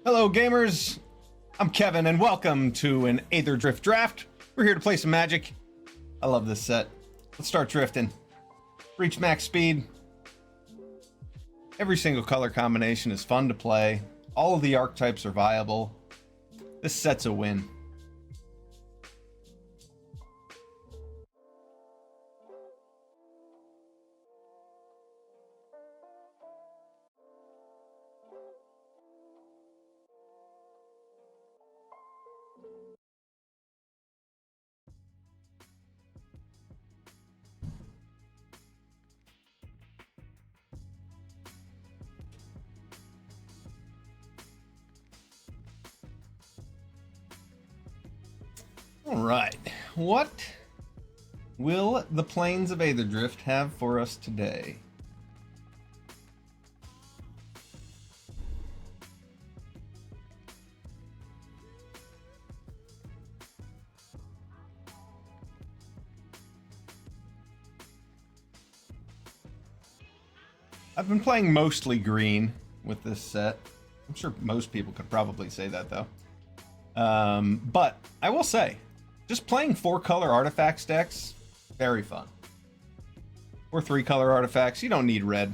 Hello gamers, I'm Kevin and welcome to an Aether Drift draft. We're here to play some Magic. I love this set. Let's start drifting. Reach max speed. Every single color combination is fun to play. All of the archetypes are viable. This set's a win. All right, what will the Plains of Aether Drift have for us today? I've been playing mostly green with this set. I'm sure most people could probably say that though. But I will say, just playing 4-color artifacts decks, very fun. Or 3-color artifacts, you don't need red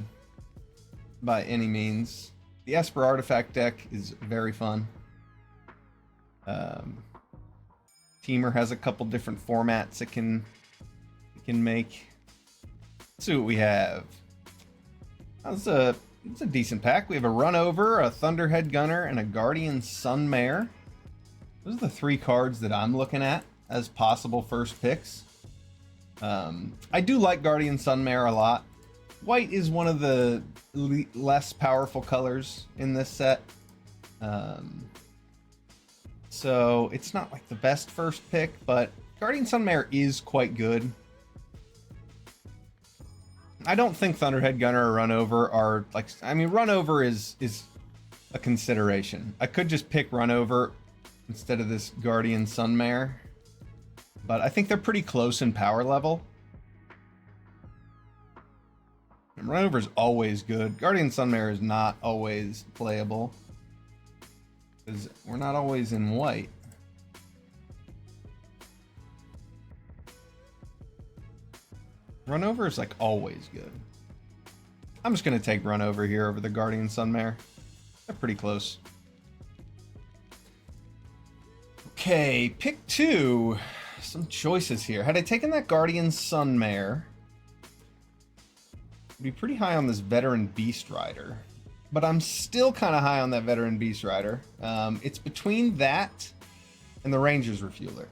by any means. The Esper artifact deck is very fun. Teamer has a couple different formats it can make. Let's see what we have. It's a decent pack. We have a Runover, a Thunderhead Gunner, and a Guardian Sunmare. Those are the 3 cards that I'm looking at as possible first picks. I do like Guardian Sunmare a lot. White is one of the less powerful colors in this set. So it's not like the best first pick, but Guardian Sunmare is quite good. I don't think Thunderhead Gunner or Runover are like, I mean, Runover is a consideration. I could just pick Runover instead of this Guardian Sunmare, but I think they're pretty close in power level. And Runover is always good. Guardian Sunmare is not always playable because we're not always in white. Runover is like always good. I'm just going to take Runover here over the Guardian Sunmare. They're pretty close. Okay, pick 2. Some choices here. Had I taken that Guardian Sunmare, I'd be pretty high on this Veteran Beast Rider. But I'm still kind of high on that Veteran Beast Rider. It's between that and the Ranger's Refueler.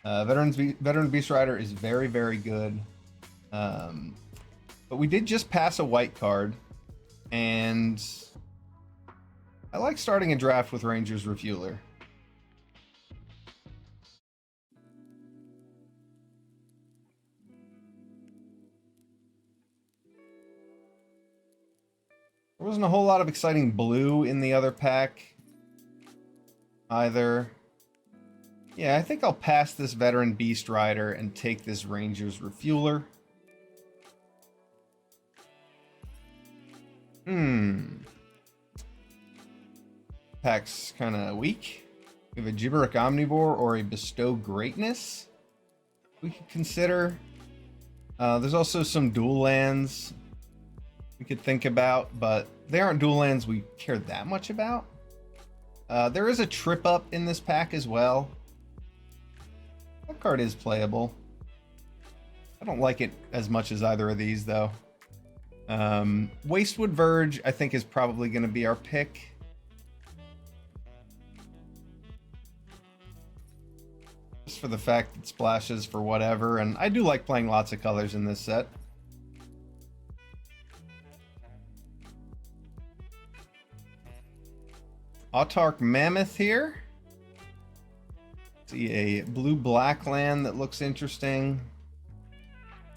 Veteran Beast Rider is very, very good. But we did just pass a white card, and I like starting a draft with Ranger's Refueler. There wasn't a whole lot of exciting blue in the other pack either. Yeah, I think I'll pass this Veteran Beast Rider and take this Ranger's Refueler. Pack's kind of weak. We have a Gibberic Omnivore or a Bestow Greatness we could consider. There's also some dual lands we could think about, but they aren't dual lands we care that much about. There is a Trip Up in this pack as well. That card is playable. I don't like it as much as either of these, though. Wastewood Verge, I think, is probably going to be our pick. Just for the fact it splashes for whatever, and I do like playing lots of colors in this set. Autarch Mammoth here. See a blue-black land that looks interesting.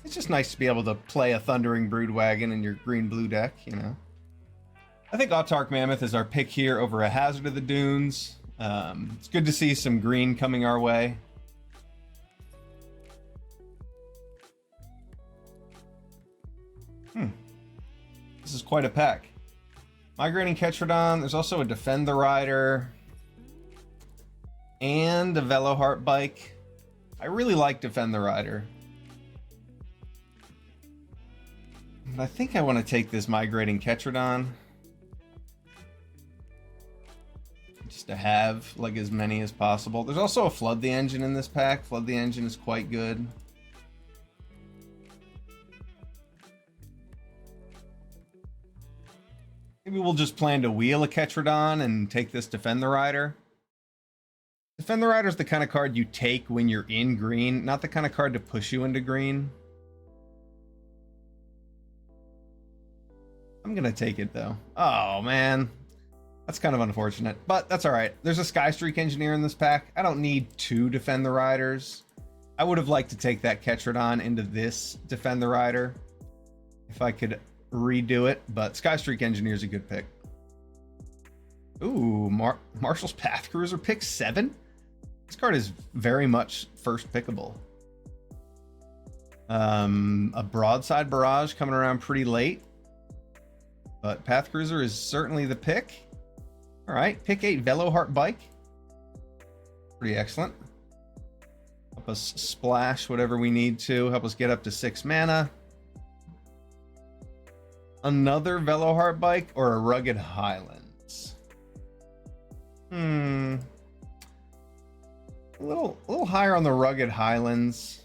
It's just nice to be able to play a Thundering Broodwagon in your green-blue deck, you know. I think Autarch Mammoth is our pick here over a Hazard of the Dunes. It's good to see some green coming our way. This is quite a pack. Migrating Ketrodon. There's also a Defend the Rider. And a Veloheart bike. I really like Defend the Rider. I think I want to take this Migrating Ketrodon. Just to have like as many as possible. There's also a Flood the Engine in this pack. Flood the Engine is quite good. Maybe we'll just plan to wheel a Ketrodon and take this Defend the Rider. Defend the Rider is the kind of card you take when you're in green, not the kind of card to push you into green. I'm gonna take it though. Oh man, that's kind of unfortunate, but that's all right. There's a Skystreak Engineer in this pack. I don't need 2 Defend the Riders. I would have liked to take that Ketrodon into this Defend the Rider if I could redo it, but Skystreak Engineer is a good pick. Ooh, Marshall's Path Cruiser, pick 7. This card is very much first pickable. A Broadside Barrage coming around pretty late, but Path Cruiser is certainly the pick. All right, pick 8 Veloheart bike. Pretty excellent. Help us splash whatever we need to. Help us get up to 6 mana. Another Veloheart bike or a Rugged Highlands? A little higher on the Rugged Highlands.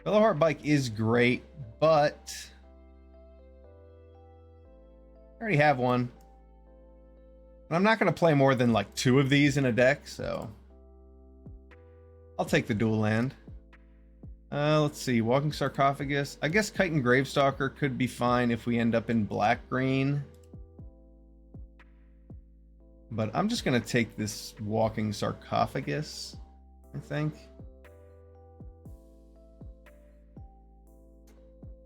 Veloheart bike is great, but I already have one. And I'm not going to play more than like 2 of these in a deck, so I'll take the dual land. Let's see, Walking Sarcophagus. I guess Chitin Gravestalker could be fine if we end up in black-green. But I'm just going to take this Walking Sarcophagus, I think.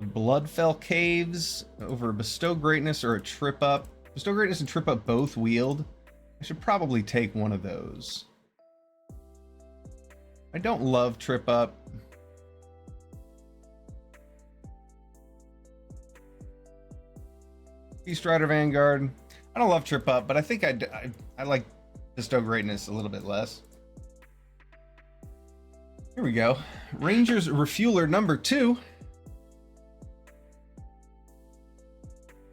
Bloodfell Caves over Bestow Greatness or a Trip Up. Bestow Greatness and Trip Up both wield. I should probably take one of those. I don't love Trip Up. Beast Rider Vanguard. I don't love Trip Up, but I think I like Bestow Greatness a little bit less. Here we go. Rangers Refueler number 2.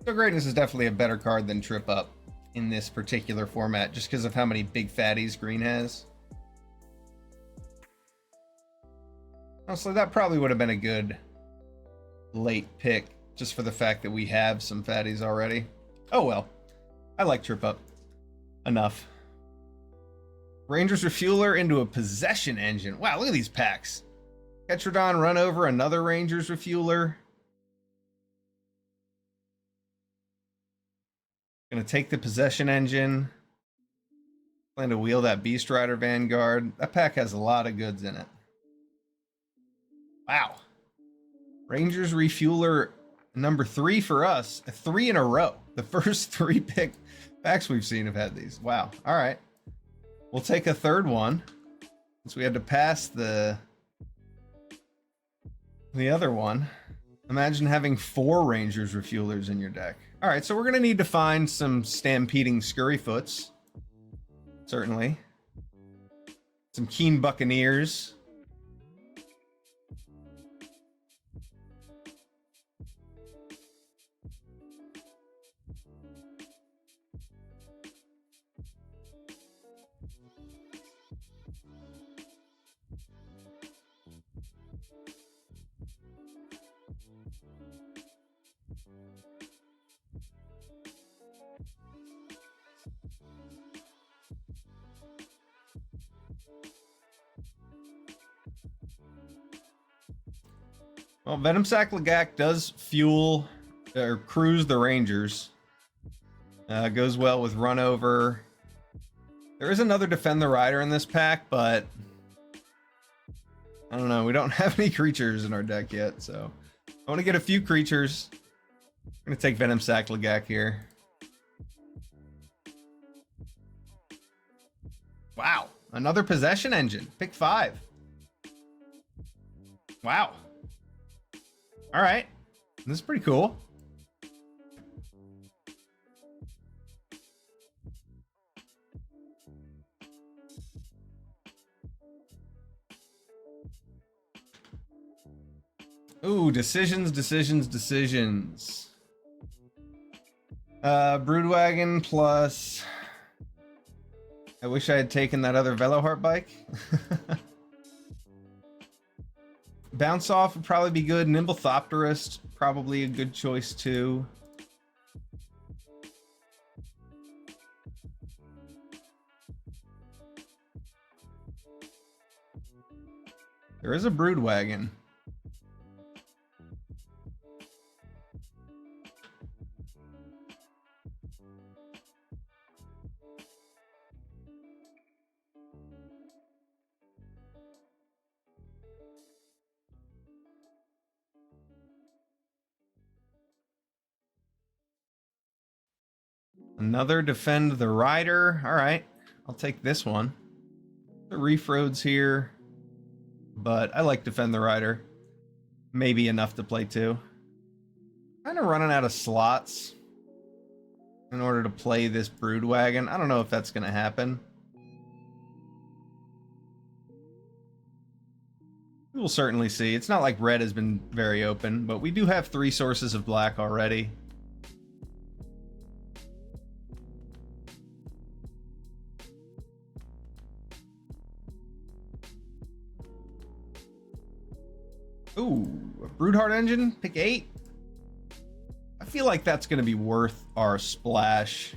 Bestow Greatness is definitely a better card than Trip Up in this particular format, just because of how many big fatties green has. Honestly, that probably would have been a good late pick, just for the fact that we have some fatties already. Oh well. I like Trip Up enough. Rangers Refueler into a Possession Engine. Wow, look at these packs. Ketrodon run over another Rangers Refueler. Gonna take the Possession Engine. Plan to wheel that Beast Rider Vanguard. That pack has a lot of goods in it. Wow. Rangers Refueler number 3 for us. 3 in a row. The first 3 packs we've seen have had these. Wow. All right. We'll take a third one, since we had to pass the other one. Imagine having 4 Rangers Refuelers in your deck. All right, so we're going to need to find some Stampeding Scurryfoots. Certainly. Some Keen Buccaneers. Well, Venom Sac Lagak does fuel or cruise the Rangers. Goes well with Run Over. There is another Defend the Rider in this pack, but I don't know. We don't have any creatures in our deck yet, so I want to get a few creatures. I'm going to take Venom Sac Lagak here. Wow. Another Possession Engine. Pick 5. Wow. All right. This is pretty cool. Ooh, decisions, decisions, decisions. Broodwagon plus... I wish I had taken that other Veloheart bike. Bounce Off would probably be good. Nimblethopterist, probably a good choice too. There is a Broodwagon. Another Defend the Rider. All right, I'll take this one. The Reef Roads here, but I like Defend the Rider. Maybe enough to play two. Kind of running out of slots in order to play this Broodwagon. I don't know if that's going to happen. We'll certainly see. It's not like red has been very open, but we do have 3 sources of black already. Ooh, a Broodheart engine, pick 8. I feel like that's going to be worth our splash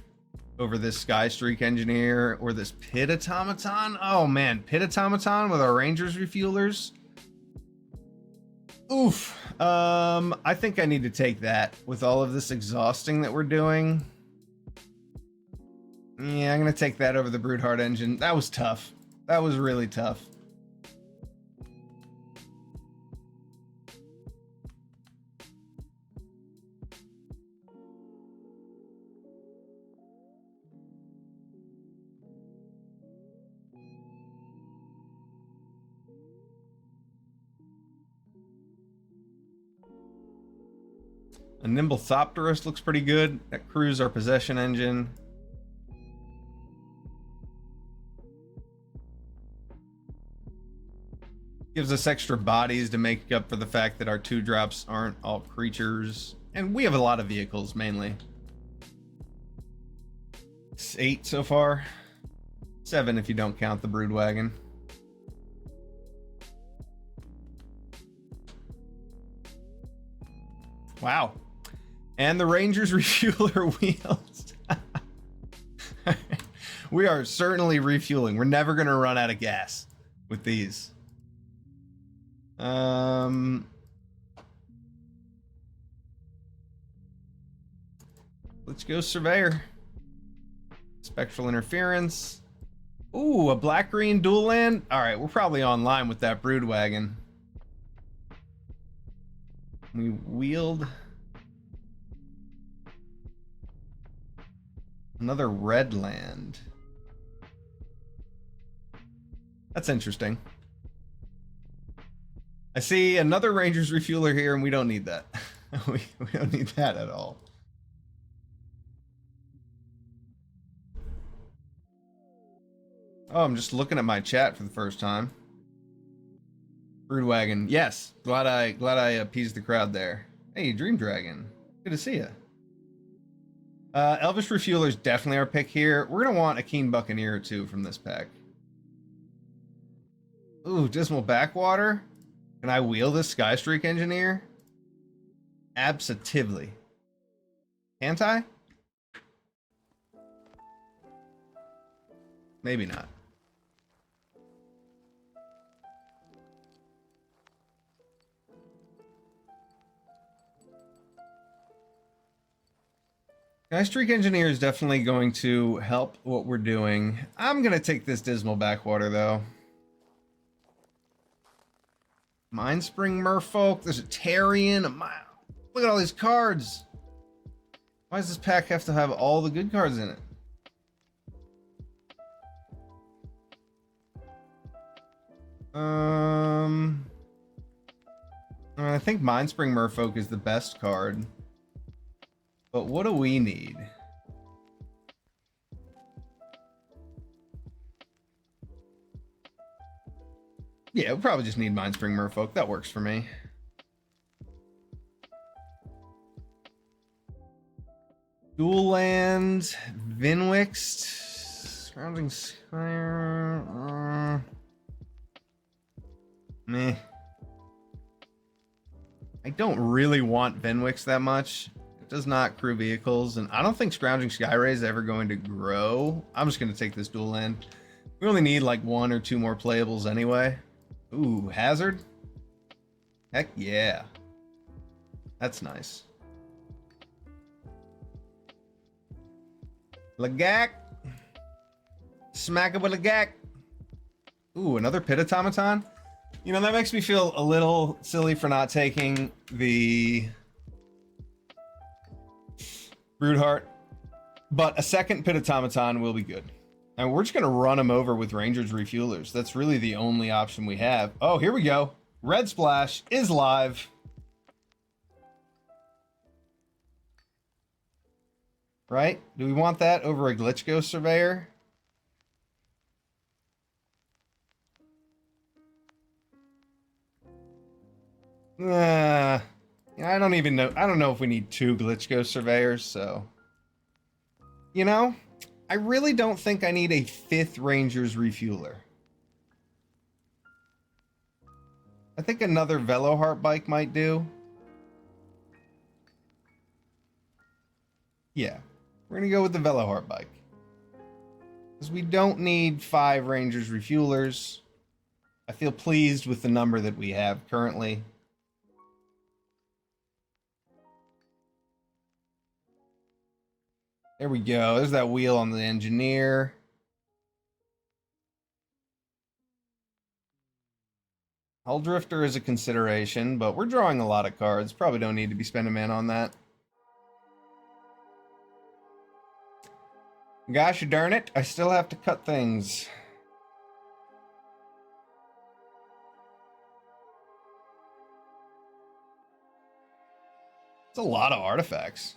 over this Skystreak Engineer or this Pit Automaton. Oh man, Pit Automaton with our Rangers Refuelers. Oof. I think I need to take that with all of this exhausting that we're doing. Yeah, I'm going to take that over the Broodheart engine. That was tough. That was really tough. A Nimblethopterist looks pretty good. That Cruise our possession engine. Gives us extra bodies to make up for the fact that our 2-drops aren't all creatures. And we have a lot of vehicles, mainly. It's 8 so far. 7 if you don't count the Broodwagon. Wow. And the Rangers Refueler wheels. We are certainly refueling. We're never going to run out of gas with these. Let's go Surveyor. Spectral Interference. Ooh, a black-green dual land. All right, we're probably online with that Broodwagon. We wheeled another red land. That's interesting. I see another Rangers Refueler here, and we don't need that. we don't need that at all. Oh, I'm just looking at my chat for the first time. Broodwagon, yes. Glad I appeased the crowd there. Hey, Dream Dragon, good to see you. Elvish Refueler's definitely our pick here. We're gonna want a Keen Buccaneer or 2 from this pack. Ooh, Dismal Backwater. Can I wheel this Skystreak Engineer? Absolutely. Can't I? Maybe not. Skystreak Engineer is definitely going to help what we're doing. I'm going to take this Dismal Backwater, though. Mindspring Merfolk. There's a Tarian. Look at all these cards. Why does this pack have to have all the good cards in it? I think Mindspring Merfolk is the best card. But what do we need? Yeah, we probably just need Mindspring Merfolk. That works for me. Dual land, Vinwixt, surrounding Squire. Meh. I don't really want Vinwixt that much. It does not crew vehicles, and I don't think Scrounging Skyray is ever going to grow. I'm just going to take this dual land. We only need like 1 or 2 more playables anyway. Ooh, Hazard? Heck yeah. That's nice. Lagak. Smack it with Lagak. Ooh, another Pit Automaton? You know, that makes me feel a little silly for not taking the Broodheart, but a second Pit Automaton will be good. And we're just going to run him over with Ranger's Refuelers. That's really the only option we have. Oh, here we go. Red Splash is live. Right? Do we want that over a Glitch Ghost Surveyor? I don't even know. I don't know if we need 2 Glitch Ghost Surveyors, so. You know, I really don't think I need a 5th Ranger's Refueler. I think another Veloheart bike might do. Yeah, we're going to go with the Veloheart bike. Because we don't need 5 Ranger's Refuelers. I feel pleased with the number that we have currently. There we go. There's that wheel on the engineer. Hull Drifter is a consideration, but we're drawing a lot of cards. Probably don't need to be spending mana on that. Gosh darn it, I still have to cut things. It's a lot of artifacts.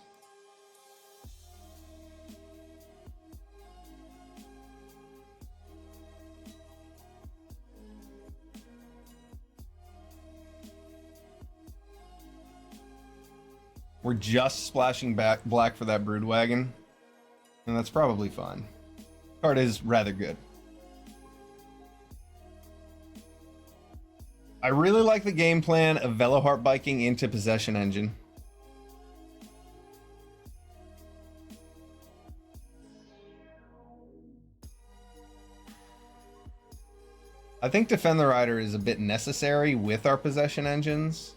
We're just splashing back black for that Broodwagon, and that's probably fine. Card is rather good. I really like the game plan of Veloheart biking into Possession Engine. I think Defend the Rider is a bit necessary with our Possession Engines.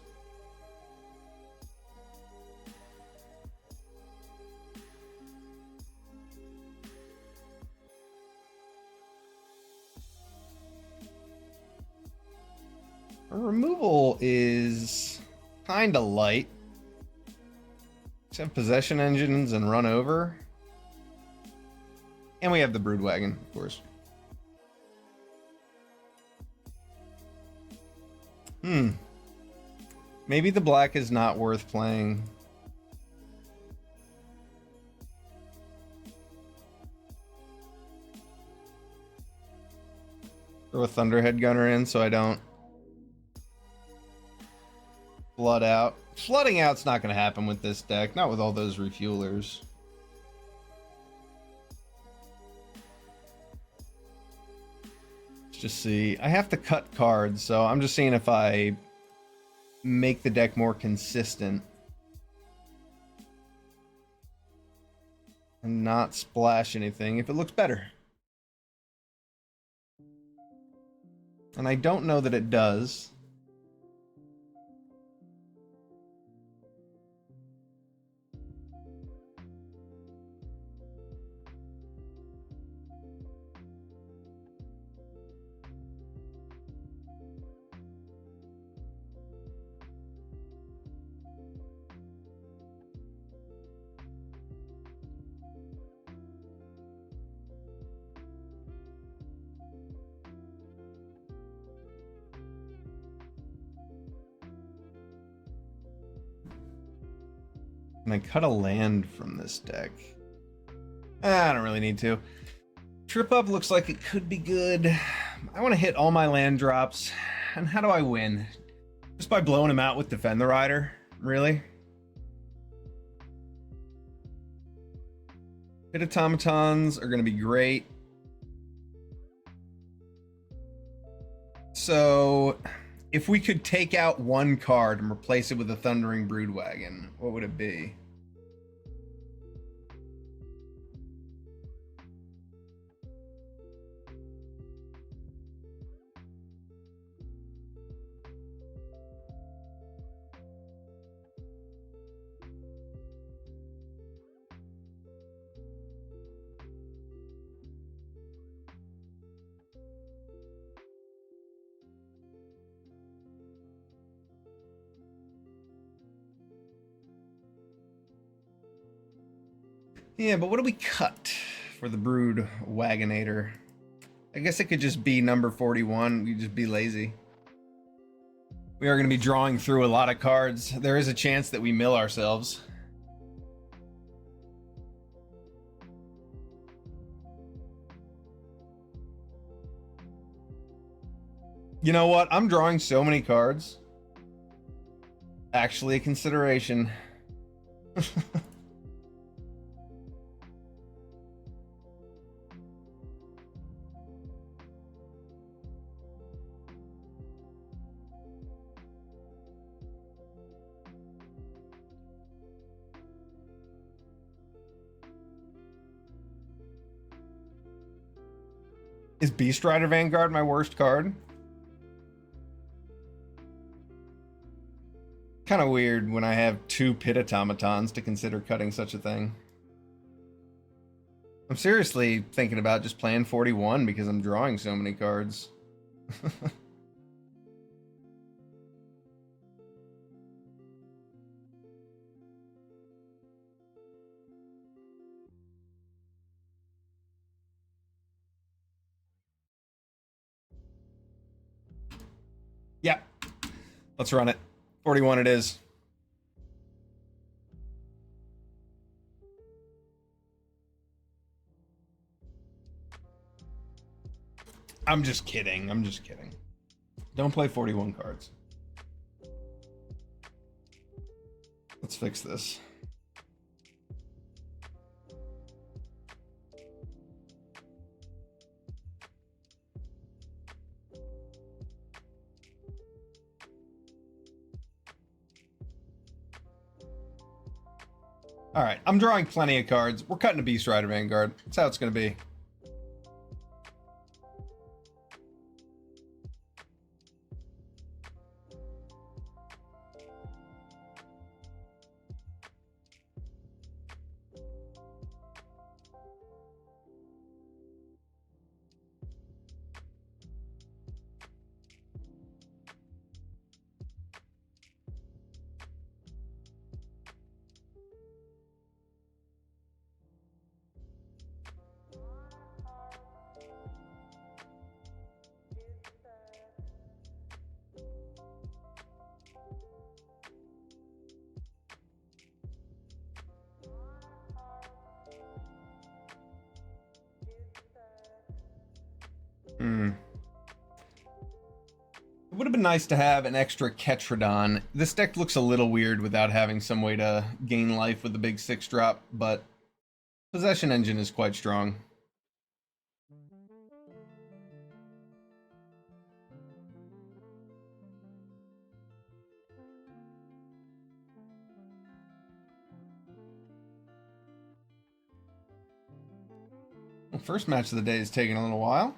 Our removal is kind of light. Just have Possession Engines and Run Over. And we have the Broodwagon, of course. Maybe the black is not worth playing. Throw a Thunderhead Gunner in so I don't flood out. Flooding out's not going to happen with this deck, not with all those refuelers. Let's just see. I have to cut cards, so I'm just seeing if I make the deck more consistent and not splash anything if it looks better. And I don't know that it does. Can I cut a land from this deck? I don't really need to. Trip Up looks like it could be good. I want to hit all my land drops. And how do I win? Just by blowing him out with Defend the Rider? Really? Pit automatons are going to be great. So, if we could take out one card and replace it with a Thundering Broodwagon, what would it be? Yeah, but what do we cut for the Brood Wagonator? I guess it could just be number 41. We just be lazy. We are going to be drawing through a lot of cards. There is a chance that we mill ourselves. You know what? I'm drawing so many cards. Actually, a consideration. Is Beast Rider Vanguard my worst card? Kind of weird when I have 2 pit automatons to consider cutting such a thing. I'm seriously thinking about just playing 41 because I'm drawing so many cards. Yeah, let's run it. 41 it is. I'm just kidding. I'm just kidding. Don't play 41 cards. Let's fix this. All right, I'm drawing plenty of cards. We're cutting a Beast Rider Vanguard. That's how it's going to be. It would have been nice to have an extra Ketrodon. This deck looks a little weird without having some way to gain life with the big 6-drop, but Possession Engine is quite strong. Well, first match of the day is taking a little while.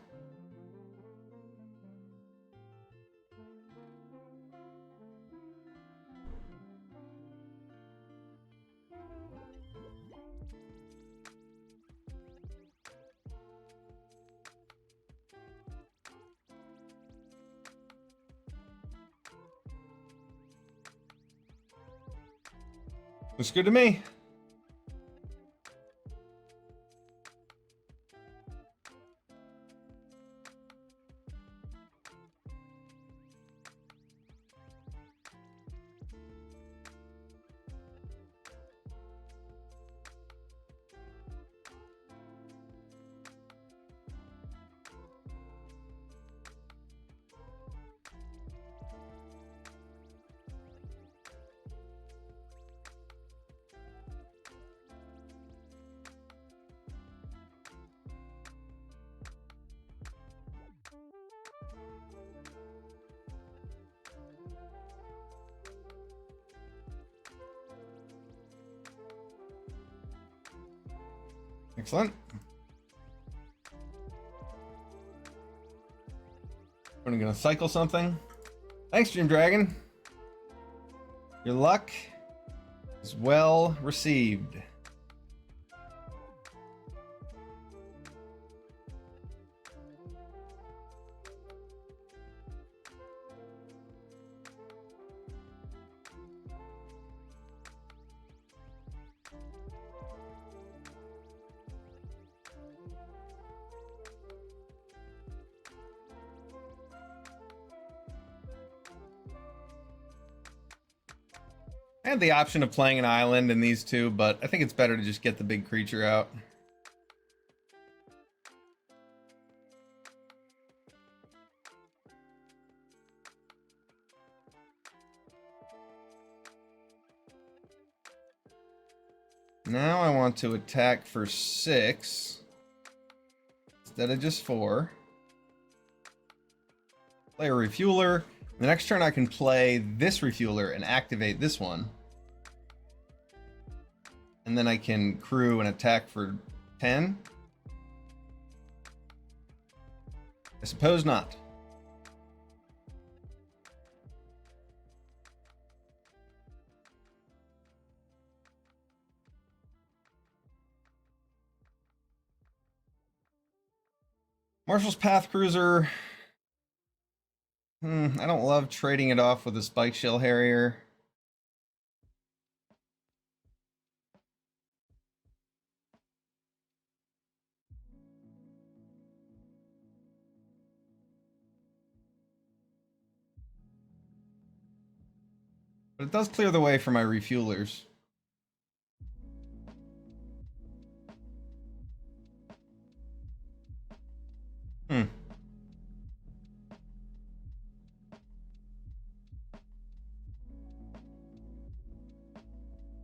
Looks good to me. Excellent. I'm gonna cycle something. Thanks, Jim Dragon. Your luck is well received. I had the option of playing an island in these two, but I think it's better to just get the big creature out. Now I want to attack for 6 instead of just 4. Play a refueler. The next turn I can play this refueler and activate this one. And then I can crew and attack for 10. I suppose not. Marshall's Path Cruiser. I don't love trading it off with a Spike Shell Harrier. But it does clear the way for my refuelers.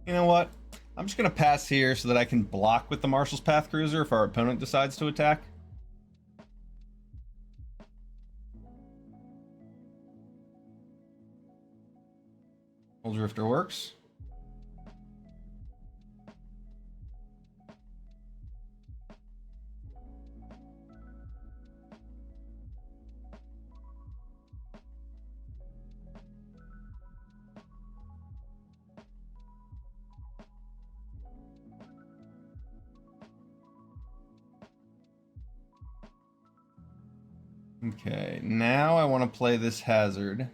You know what? I'm just going to pass here so that I can block with the Marshall's Path Cruiser if our opponent decides to attack. Old Drifter works. Okay, now I want to play this hazard.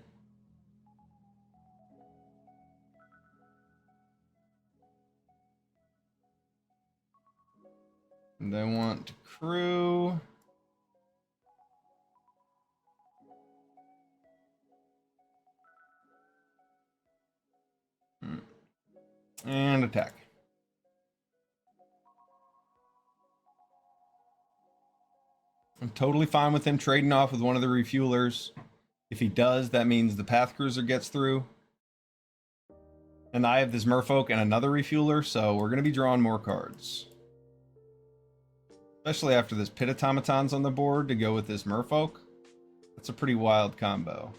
And I want to crew. And attack. I'm totally fine with him trading off with one of the refuelers. If he does, that means the Path Cruiser gets through. And I have this Merfolk and another refueler, so we're going to be drawing more cards. Especially after this Pit Automaton's on the board to go with this Merfolk. That's a pretty wild combo.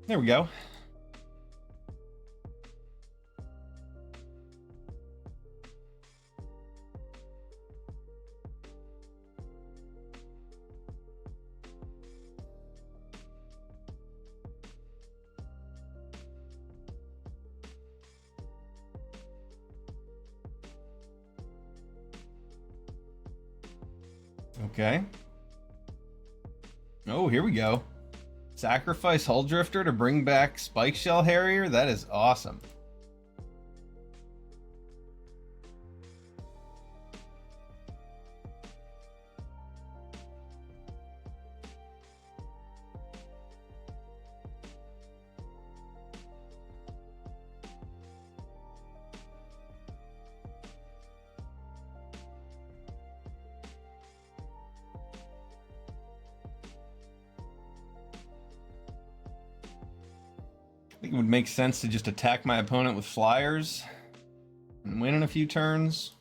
There we go. Okay. Oh, here we go. Sacrifice Hull Drifter to bring back Spike Shell Harrier? That is awesome. I think it would make sense to just attack my opponent with flyers and win in a few turns.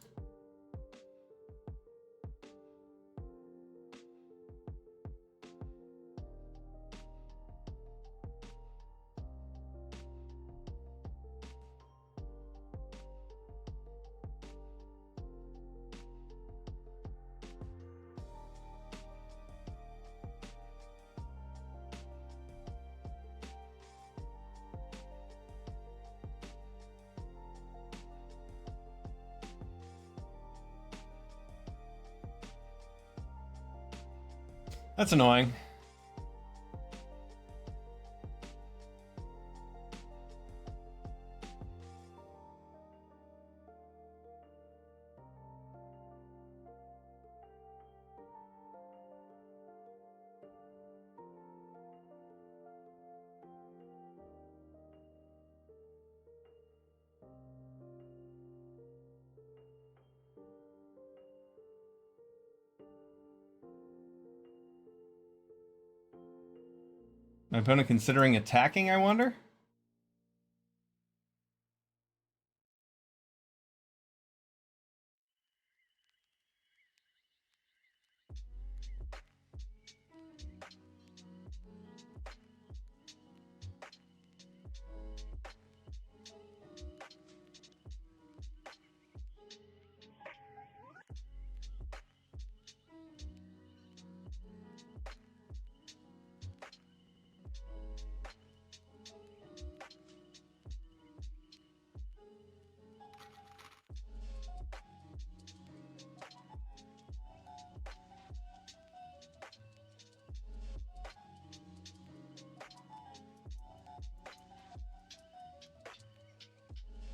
That's annoying. My opponent considering attacking, I wonder?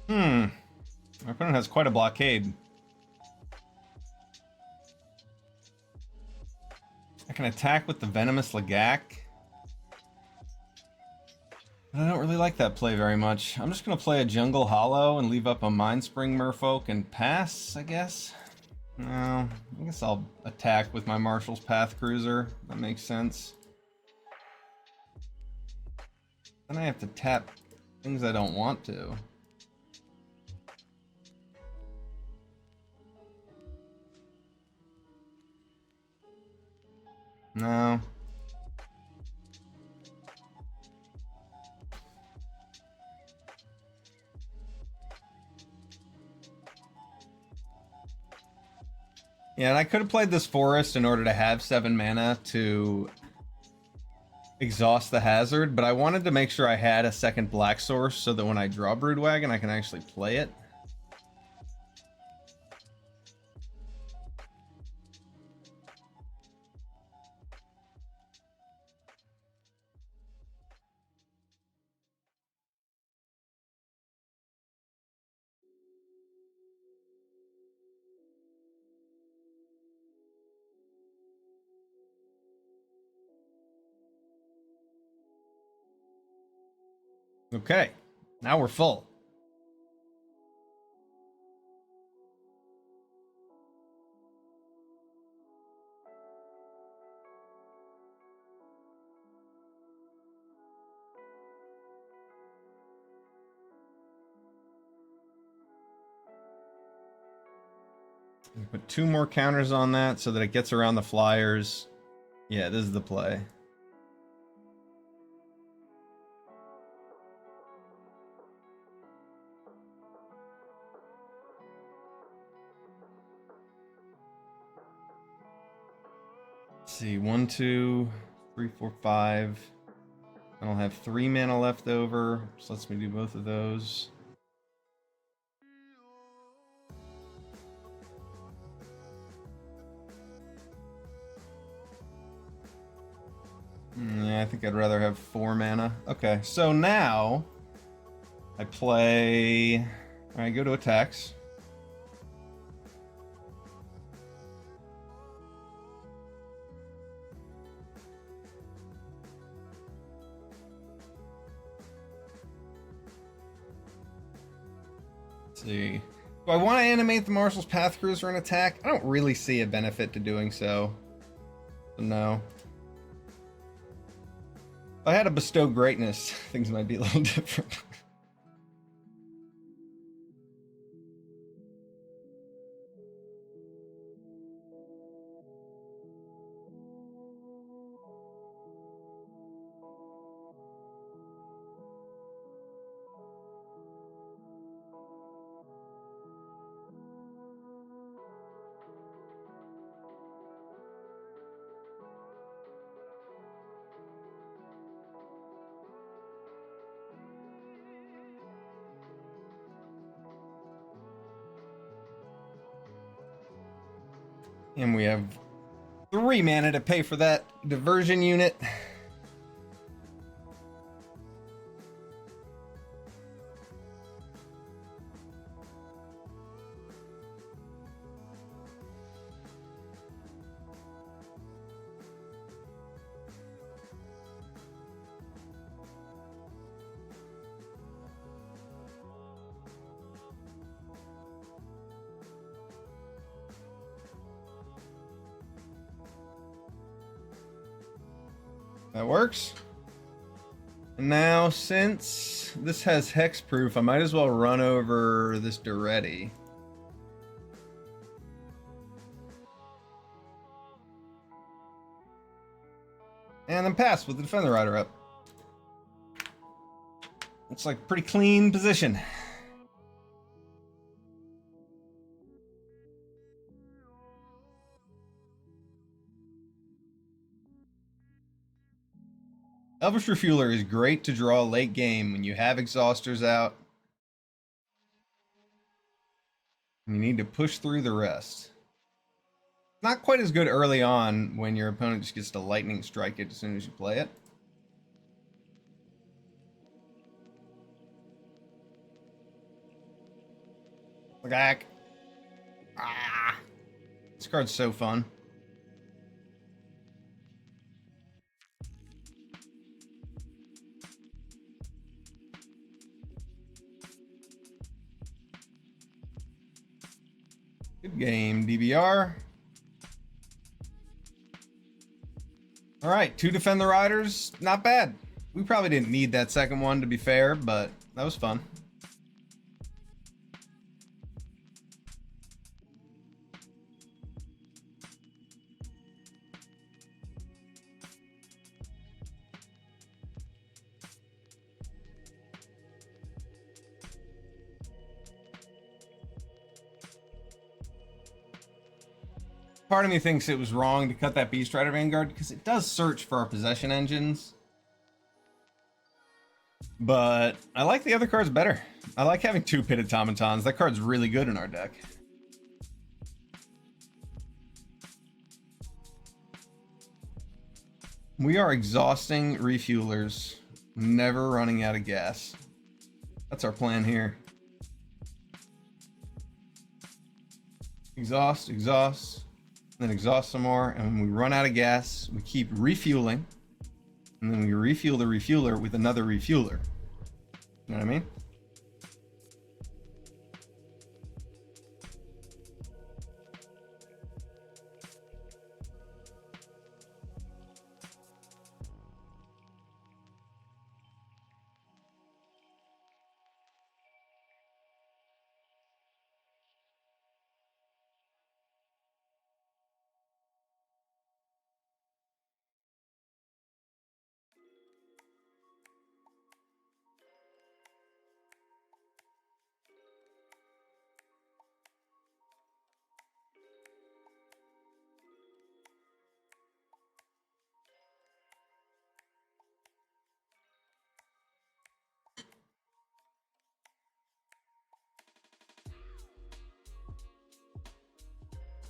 My opponent has quite a blockade. I can attack with the Venomous Lagak. But I don't really like that play very much. I'm just going to play a Jungle Hollow and leave up a Mindspring Merfolk and pass, I guess. No, I guess I'll attack with my Marshal's Path Cruiser. That makes sense. Then I have to tap things I don't want to. No. Yeah, and I could have played this forest in order to have 7 mana to exhaust the hazard, but I wanted to make sure I had a second black source so that when I draw Broodwagon, I can actually play it. Okay, now we're full. Put 2 more counters on that so that it gets around the flyers. Yeah, this is the play. Let's see, 1, 2, 3, 4, 5. And I'll have 3 mana left over, so lets me do both of those. Yeah, I think I'd rather have 4 mana. Okay, so now I play. I go to attacks. Let's see. Do I want to animate the Marshal's Path Cruiser and attack? I don't really see a benefit to doing so. So no. If I had a Bestow Greatness, things might be a little different. And we have 3 mana to pay for that diversion unit. That works. And now, since this has hexproof, I might as well run over this Duretti. And then pass with the Defender Rider up. Looks like a pretty clean position. Elvish Refueler is great to draw late game when you have exhausters out. And you need to push through the rest. Not quite as good early on when your opponent just gets to lightning strike it as soon as you play it. Back. Ah. This card's so fun. Good game, DBR. All right, 2 Defend the Riders. Not bad. We probably didn't need that second one, to be fair, but that was fun. Part of me thinks it was wrong to cut that Beast Rider Vanguard because it does search for our possession engines. But I like the other cards better. I like having 2 Pit Automatons. That card's really good in our deck. We are exhausting refuelers, never running out of gas. That's our plan here. Exhaust, exhaust. Then exhaust some more, and when we run out of gas, we keep refueling, and then we refuel the refueler with another refueler. You know what I mean?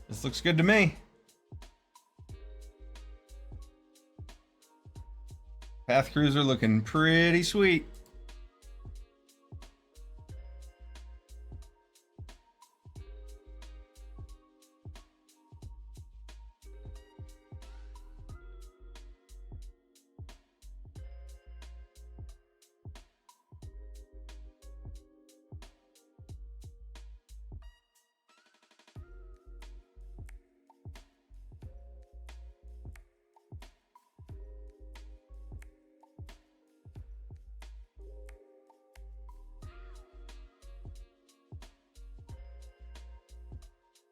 This looks good to me. Path Cruiser looking pretty sweet.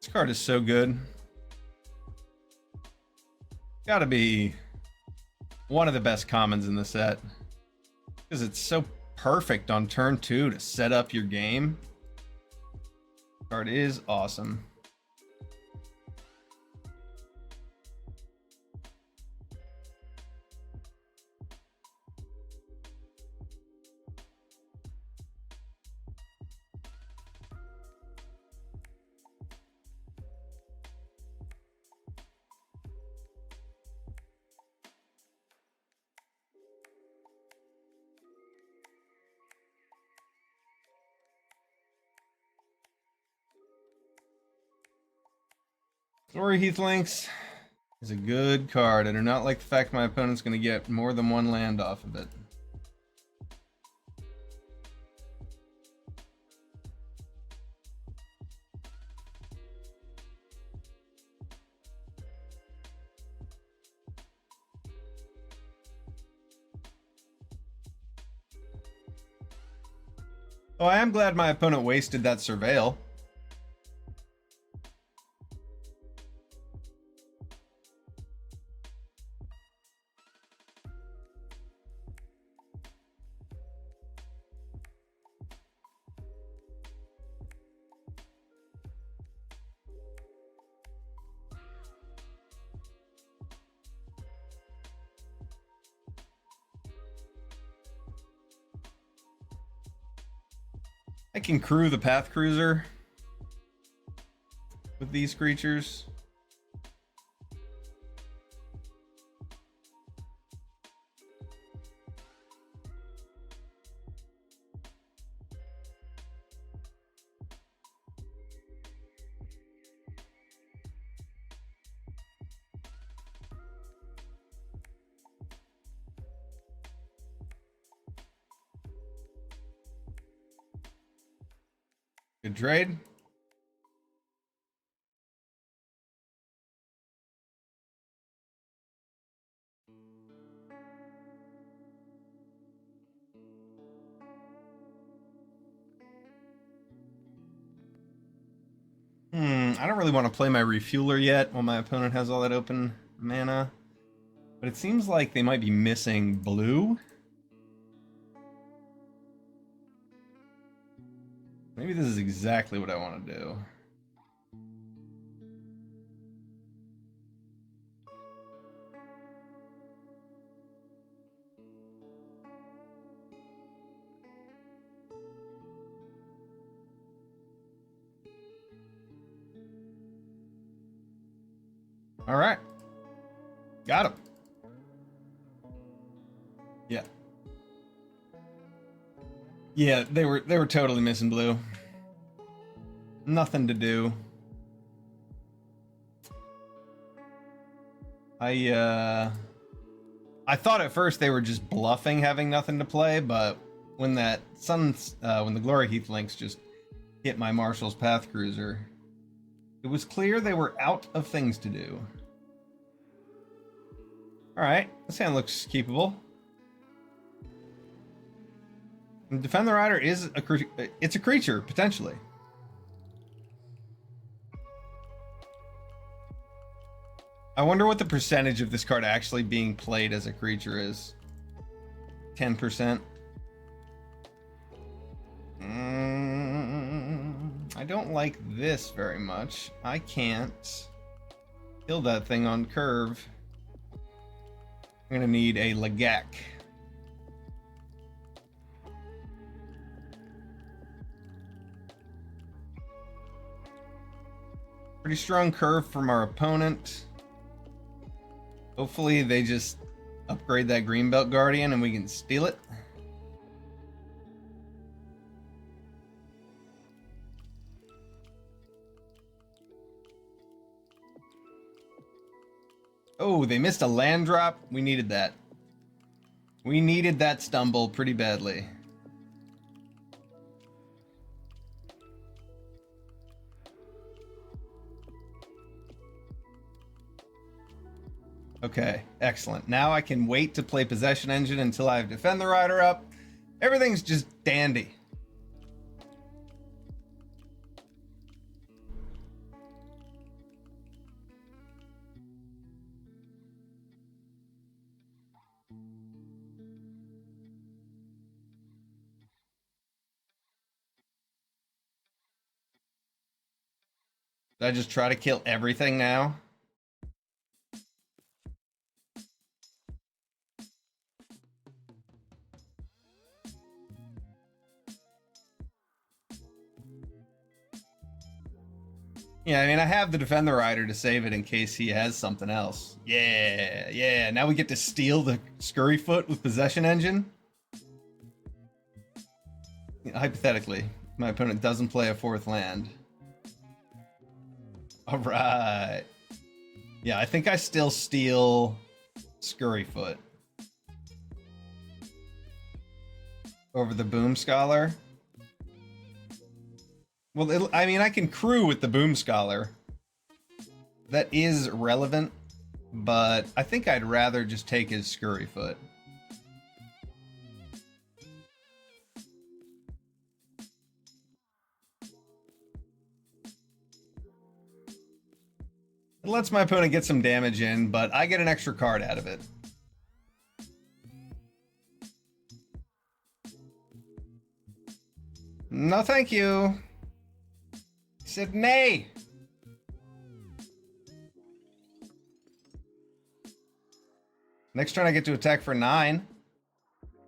This card is so good. Gotta be one of the best commons in the set. Because it's so perfect on turn 2 to set up your game. Card is awesome. Glory Heathlinks is a good card. I do not like the fact my opponent's going to get more than one land off of it. Oh, I am glad my opponent wasted that Surveil. I can crew the Path Cruiser with these creatures. Good trade. I don't really want to play my Refueler yet while my opponent has all that open mana. But it seems like they might be missing blue. Maybe this is exactly what I want to do. All right. Got him. Yeah. Yeah, they were totally missing blue. Nothing to do. I thought at first they were just bluffing having nothing to play, but when that when the Glory Heathlinks just hit my Marshall's Path Cruiser, it was clear they were out of things to do. Alright, this hand looks keepable. And Defend the Rider is it's a creature, potentially. I wonder what the percentage of this card actually being played as a creature is. 10%. I don't like this very much. I can't kill that thing on curve. I'm gonna need a Lagak. Pretty strong curve from our opponent. Hopefully they just upgrade that Greenbelt Guardian and we can steal it. Oh, they missed a land drop. We needed that. We needed that stumble pretty badly. Okay, excellent. Now I can wait to play Possession Engine until I have Defend the Rider up. Everything's just dandy. Did I just try to kill everything now? Yeah, I mean, I have the Defend the Rider to save it in case he has something else. Yeah, yeah. Now we get to steal the Scurryfoot with Possession Engine. Hypothetically, my opponent doesn't play a fourth land. All right. Yeah, I think I still steal Scurryfoot over the Boom Scholar. Well, I mean, I can crew with the Boom Scholar. That is relevant, but I think I'd rather just take his Scurryfoot. It lets my opponent get some damage in, but I get an extra card out of it. No, thank you. He said nay. Next turn I get to attack for 9.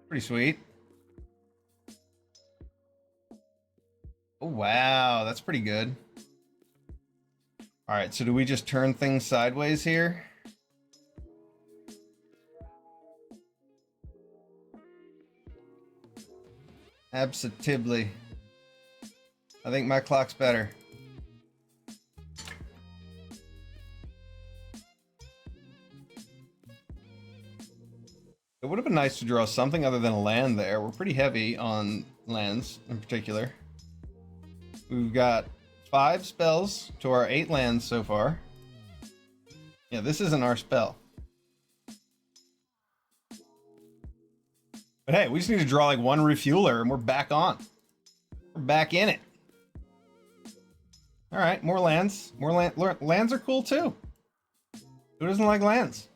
Pretty sweet. Oh, wow. That's pretty good. All right, so do we just turn things sideways here? Absolutely. I think my clock's better. It would have been nice to draw something other than a land there. We're pretty heavy on lands in particular. We've got 5 spells to our 8 lands so far. Yeah, this isn't our spell. But hey, we just need to draw like 1 refueler and we're back on. We're back in it. All right, more lands. Lands are cool too. Who doesn't like lands?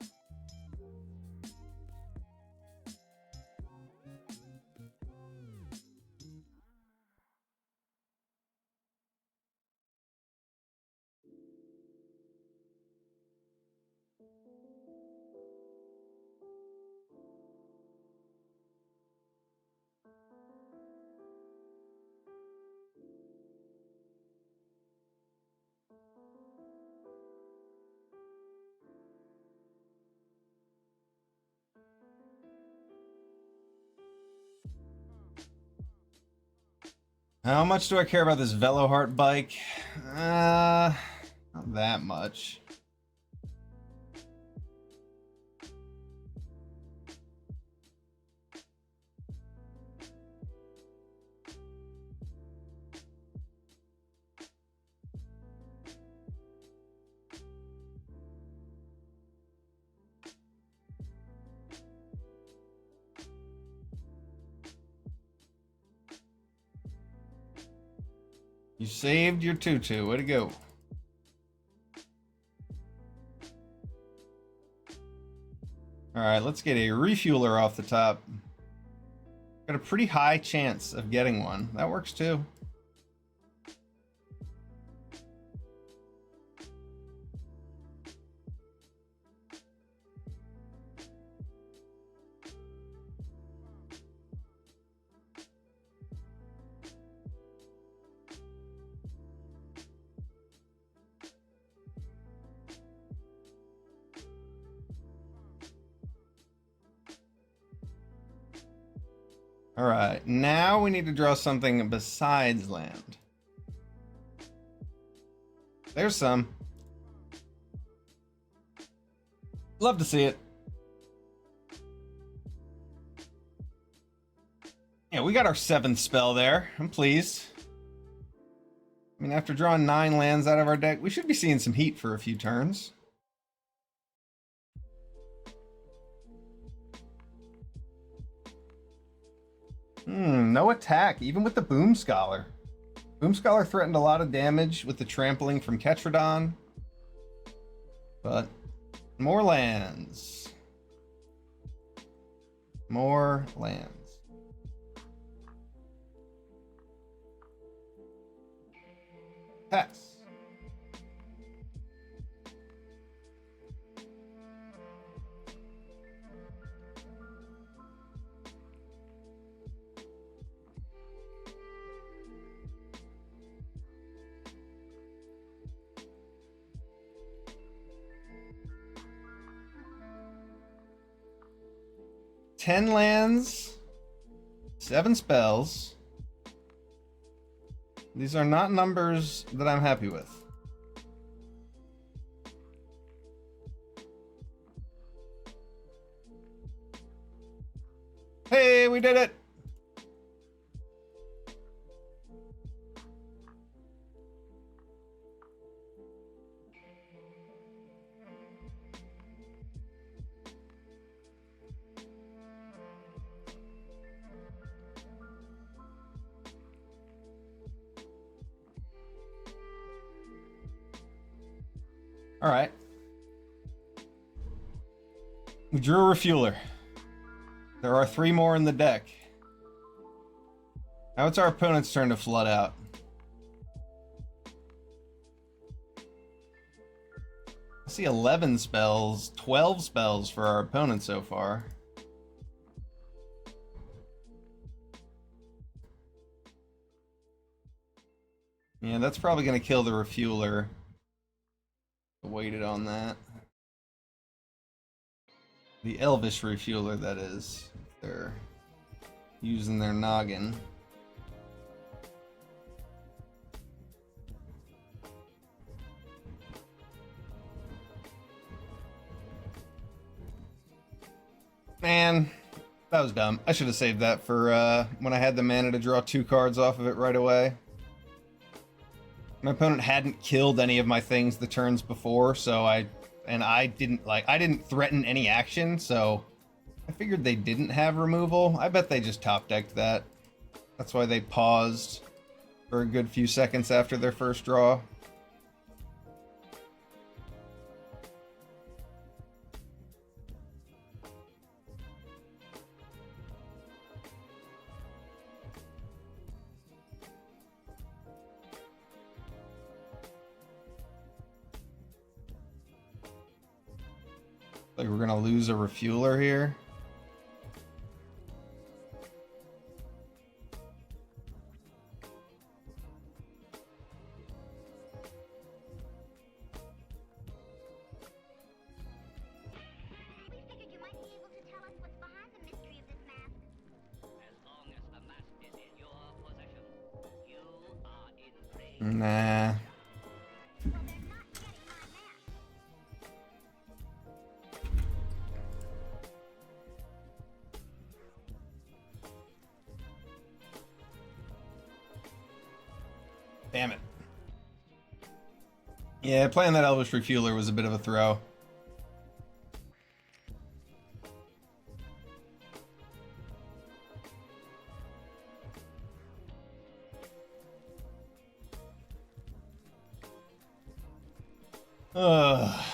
How much do I care about this Veloheart bike? Not that much. You saved your tutu. Way to go. All right, let's get a refueler off the top. Got a pretty high chance of getting one. That works too. All right, now we need to draw something besides land. There's some. Love to see it. Yeah, we got our 7th spell there. I'm pleased. I mean, after drawing 9 lands out of our deck, we should be seeing some heat for a few turns. No attack, even with the Boom Scholar. Boom Scholar threatened a lot of damage with the trampling from Ketradon. But more lands. More lands. Pass. Ten lands, 7 spells. These are not numbers that I'm happy with. Hey, we did it! All right. We drew a refueler. There are 3 more in the deck. Now it's our opponent's turn to flood out. I see 11 spells, 12 spells for our opponent so far. Yeah, that's probably going to kill the refueler. Waited on that. The Elvish refueler, that is. They're using their noggin. Man, that was dumb. I should have saved that for when I had the mana to draw 2 cards off of it right away. My opponent hadn't killed any of my things the turns before, so I didn't threaten any action, so I figured they didn't have removal. I bet they just top decked that. That's why they paused for a good few seconds after their first draw. Like we're gonna lose a refueler here. Nah. Damn it. Yeah, playing that Elvish Refueler was a bit of a throw. Ugh.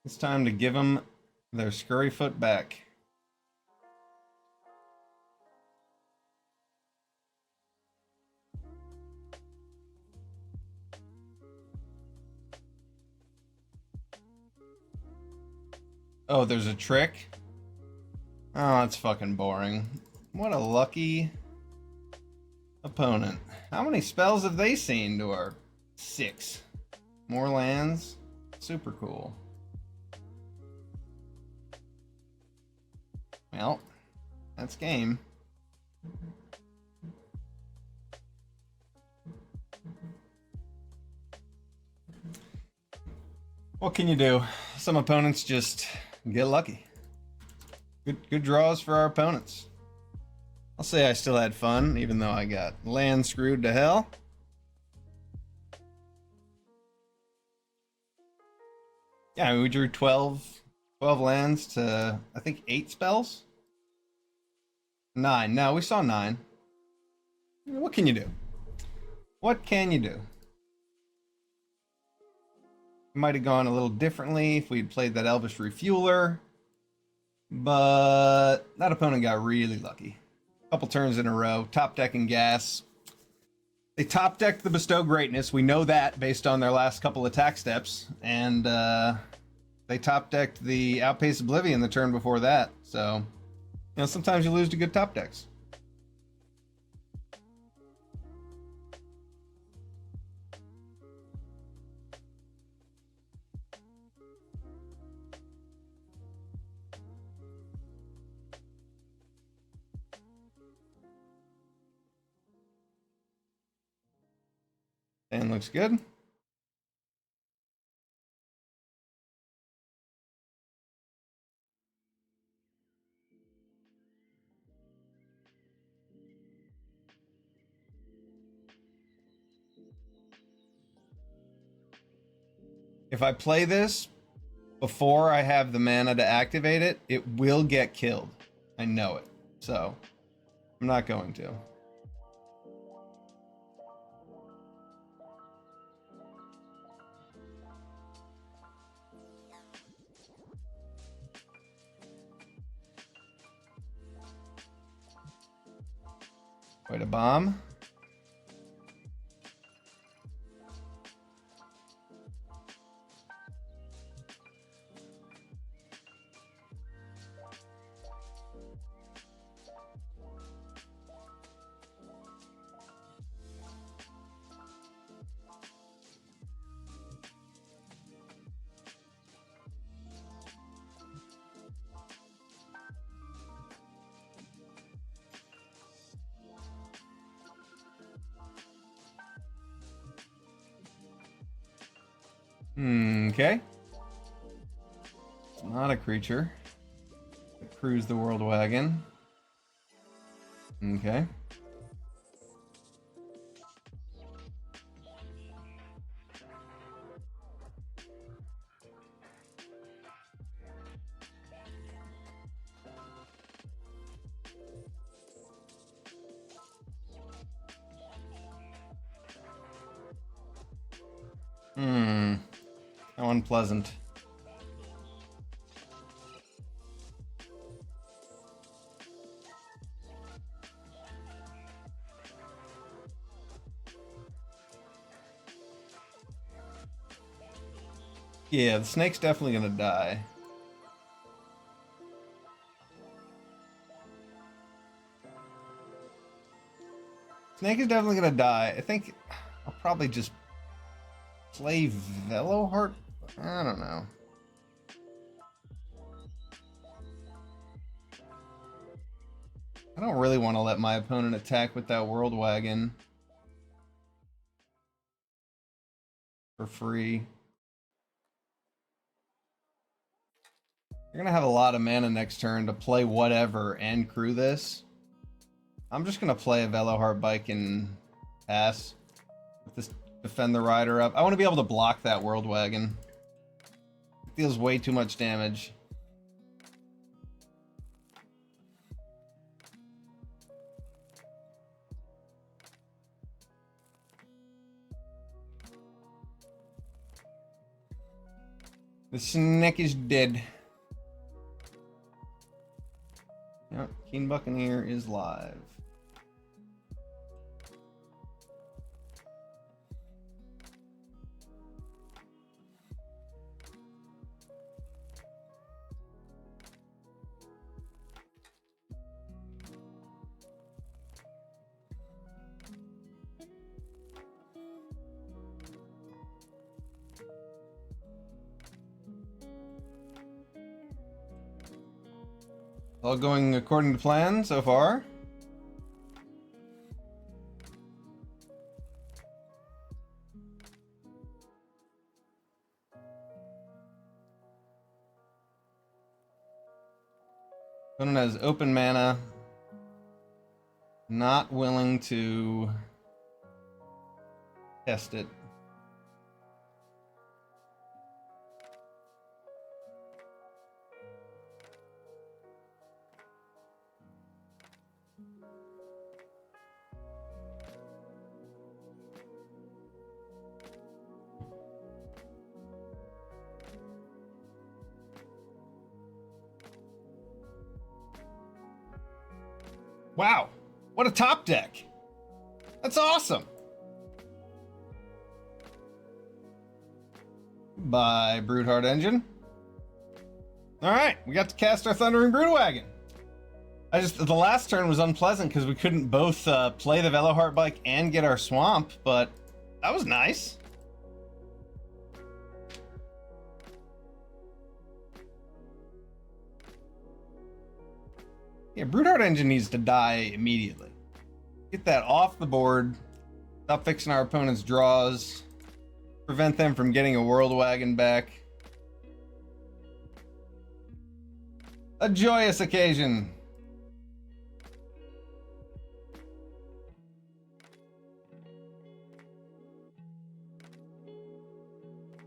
It's time to give them their Scurryfoot back. Oh, there's a trick? Oh, that's fucking boring. What a lucky opponent. How many spells have they seen to our 6? More lands? Super cool. Well, that's game. What can you do? Some opponents just get lucky. Good draws for our opponents. I'll say I still had fun, even though I got land screwed to hell. Yeah, I mean, we drew 12 lands to, I think, 8 spells. 9. No, we saw 9. What can you do? What can you do? Might have gone a little differently if we'd played that Elvish Refueler, but that opponent got really lucky. A couple turns in a row, top decking gas. They top decked the Bestow Greatness. We know that based on their last couple attack steps, and they top decked the Outpace Oblivion the turn before that. So, you know, sometimes you lose to good top decks. And looks good. If I play this before I have the mana to activate it, it will get killed. I know it. So, I'm not going to. Wait, a bomb. Okay. It's not a creature. Cruise the World Wagon. Okay. How unpleasant. Yeah, the snake's definitely gonna die. Snake is definitely gonna die. I think I'll probably just play Veloheart. I don't know. I don't really want to let my opponent attack with that World Wagon for free. You're gonna have a lot of mana next turn to play whatever and crew this. I'm just gonna play a Veloheart Bike and pass. Just defend the rider up. I want to be able to block that World Wagon. It deals way too much damage. The snake is dead. Yep, Keen Buccaneer is live. All going according to plan so far. Opponent has open mana. Not willing to test it. Wow, what a top deck. That's awesome. Bye, Broodheart engine. All right, we got to cast our Thundering Broodwagon. The last turn was unpleasant because we couldn't both play the Veloheart bike and get our swamp, but that was nice. Yeah, Broodheart engine needs to die immediately. Get that off the board. Stop fixing our opponent's draws. Prevent them from getting a World Wagon back. A joyous occasion.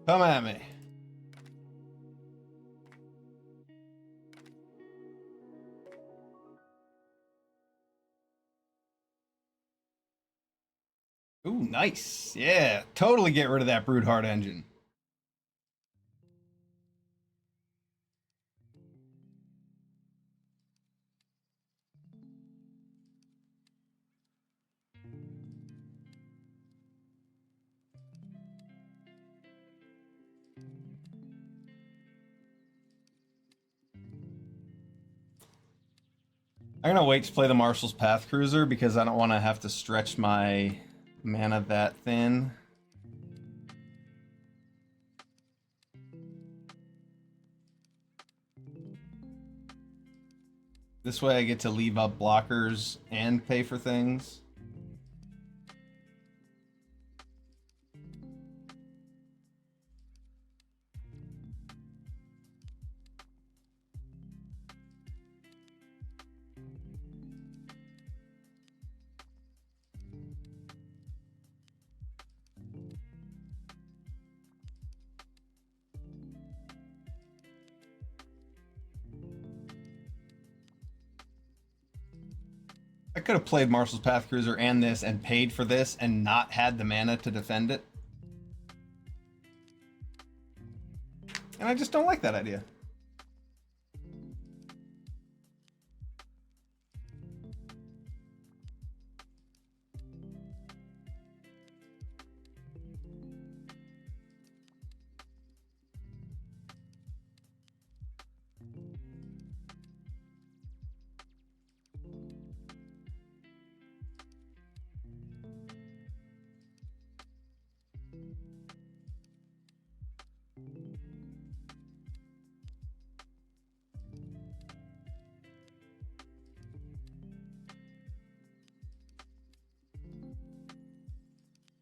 Come at me. Ooh, nice. Yeah, totally get rid of that Broodheart engine. I'm gonna wait to play the Marshall's Path Cruiser because I don't want to have to stretch my mana that thin. This way I get to leave up blockers and pay for things. I could have played Marshall's Path Cruiser and this and paid for this and not had the mana to defend it. And I just don't like that idea.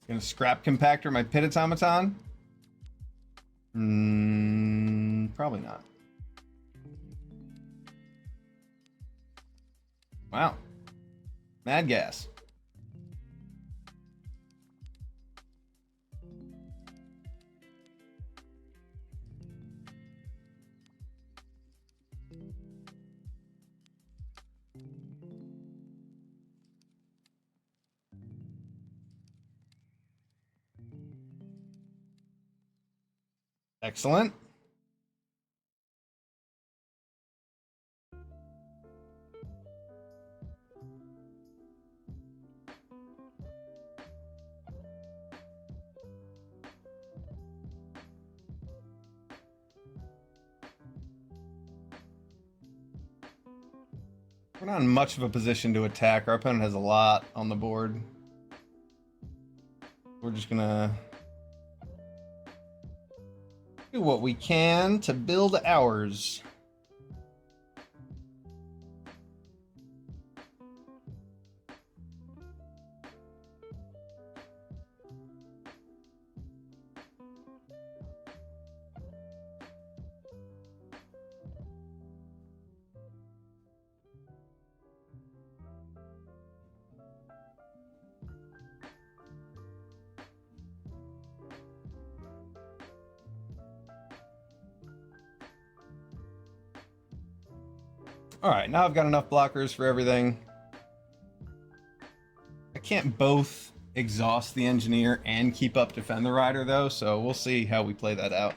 Gonna scrap compactor my pit automaton? Probably not. Wow. Mad gas. Excellent. We're not in much of a position to attack. Our opponent has a lot on the board. We're just gonna do what we can to build ours. Alright, now I've got enough blockers for everything. I can't both exhaust the engineer and keep up defend the rider though, so we'll see how we play that out.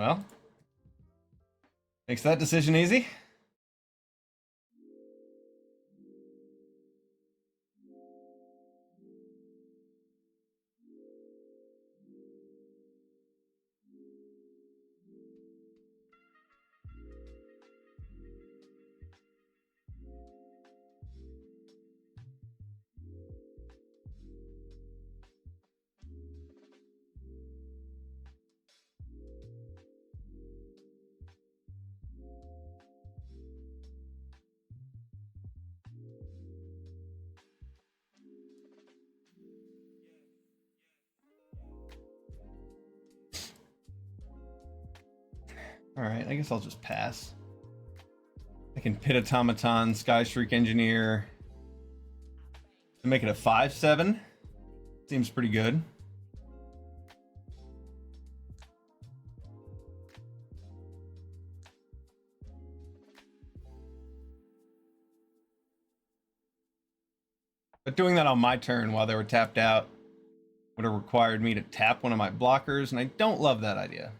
Well, makes that decision easy. Alright, I guess I'll just pass. I can Pit Automaton, Sky Streak Engineer. To make it a 5/7. Seems pretty good. But doing that on my turn while they were tapped out would have required me to tap one of my blockers, and I don't love that idea.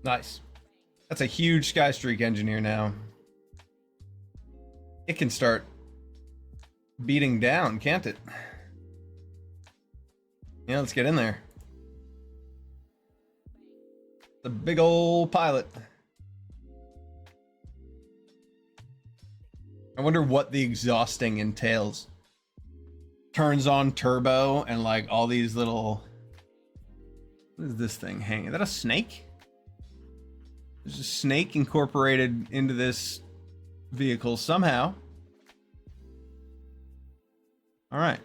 Nice. That's a huge Sky Streak Engineer now. It can start beating down, can't it? Yeah, let's get in there. The big old pilot. I wonder what the exhausting entails. Turns on turbo and like all these little... What is this thing hanging? Is that a snake? There's a snake incorporated into this vehicle somehow. All right.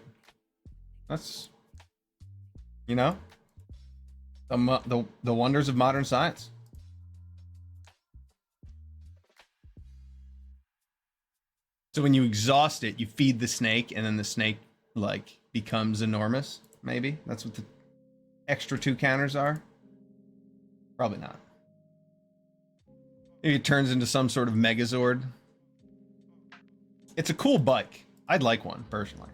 That's, you know, the wonders of modern science. So when you exhaust it, you feed the snake, and then the snake like becomes enormous. Maybe that's what the extra 2 counters are. Probably not. Maybe it turns into some sort of Megazord. It's a cool bike. I'd like one personally.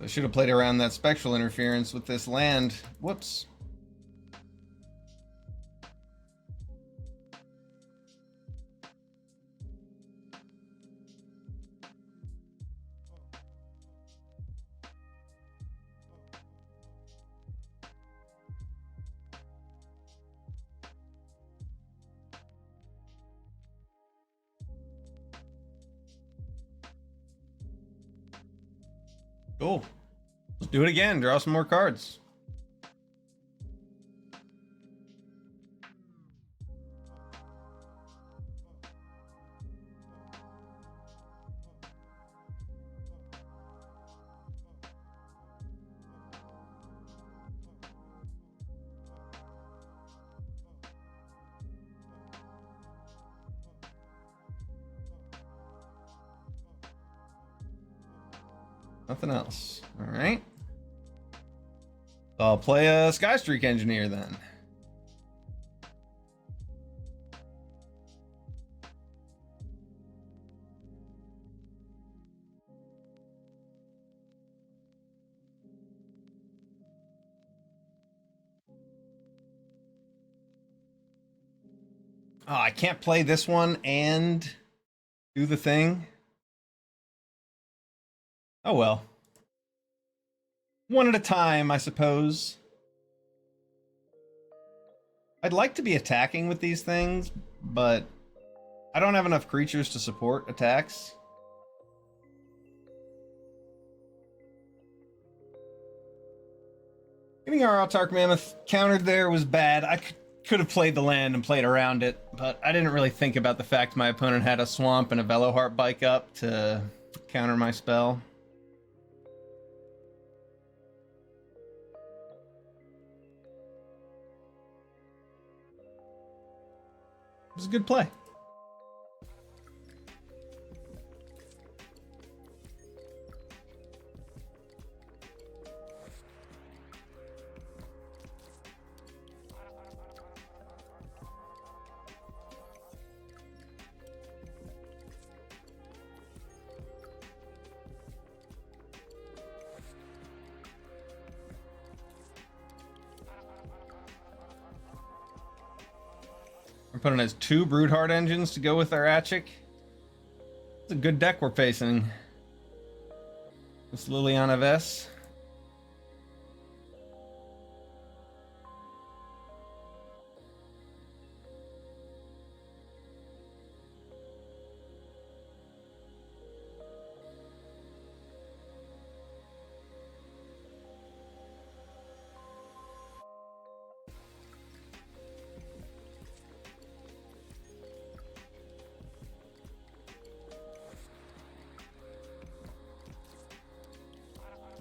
I should have played around that spectral interference with this land. Whoops. Cool. Let's do it again. Draw some more cards. Nothing else. All right. I'll play a Sky Streak Engineer then. Oh, I can't play this one and do the thing. Oh well. One at a time, I suppose. I'd like to be attacking with these things, but I don't have enough creatures to support attacks. Getting our Autarch Mammoth countered there was bad. I could have played the land and played around it, but I didn't really think about the fact my opponent had a Swamp and a Veloharp bike up to counter my spell. It was a good play. Our opponent has 2 Broodheart engines to go with our Achik. It's a good deck we're facing. This Liliana Vess.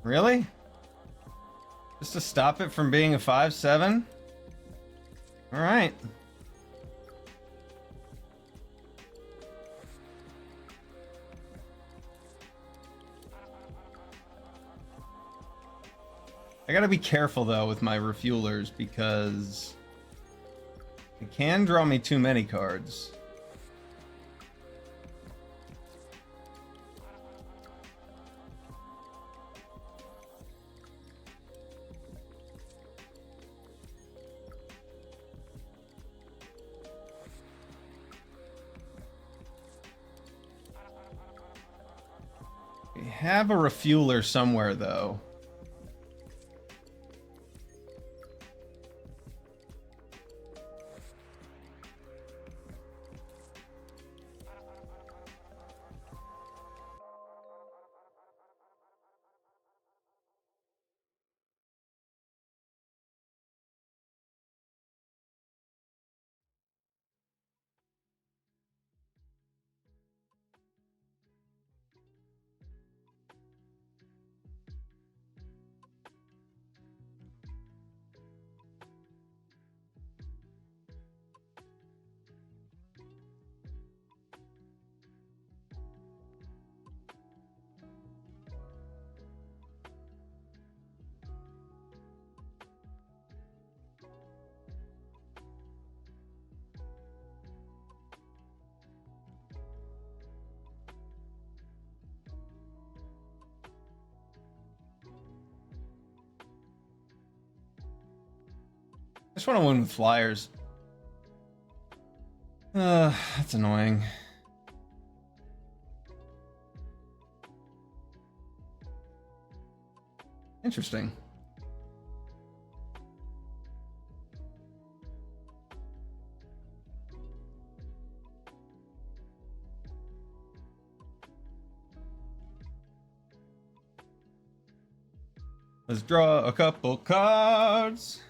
Really? Just to stop it from being a 5/7? Alright. I gotta be careful though with my refuelers because it can draw me too many cards. We have a refueler somewhere though. I just want to win with flyers. That's annoying. Interesting. Let's draw a couple cards.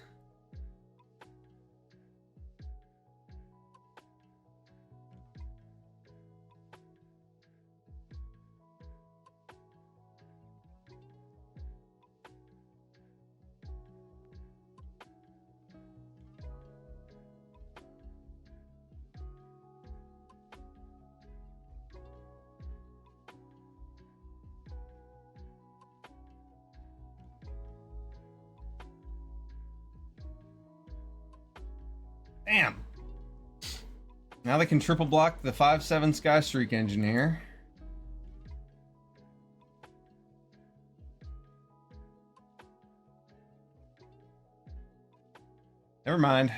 Damn. Now they can triple block the 5/7 Skystreak Engineer. Never mind.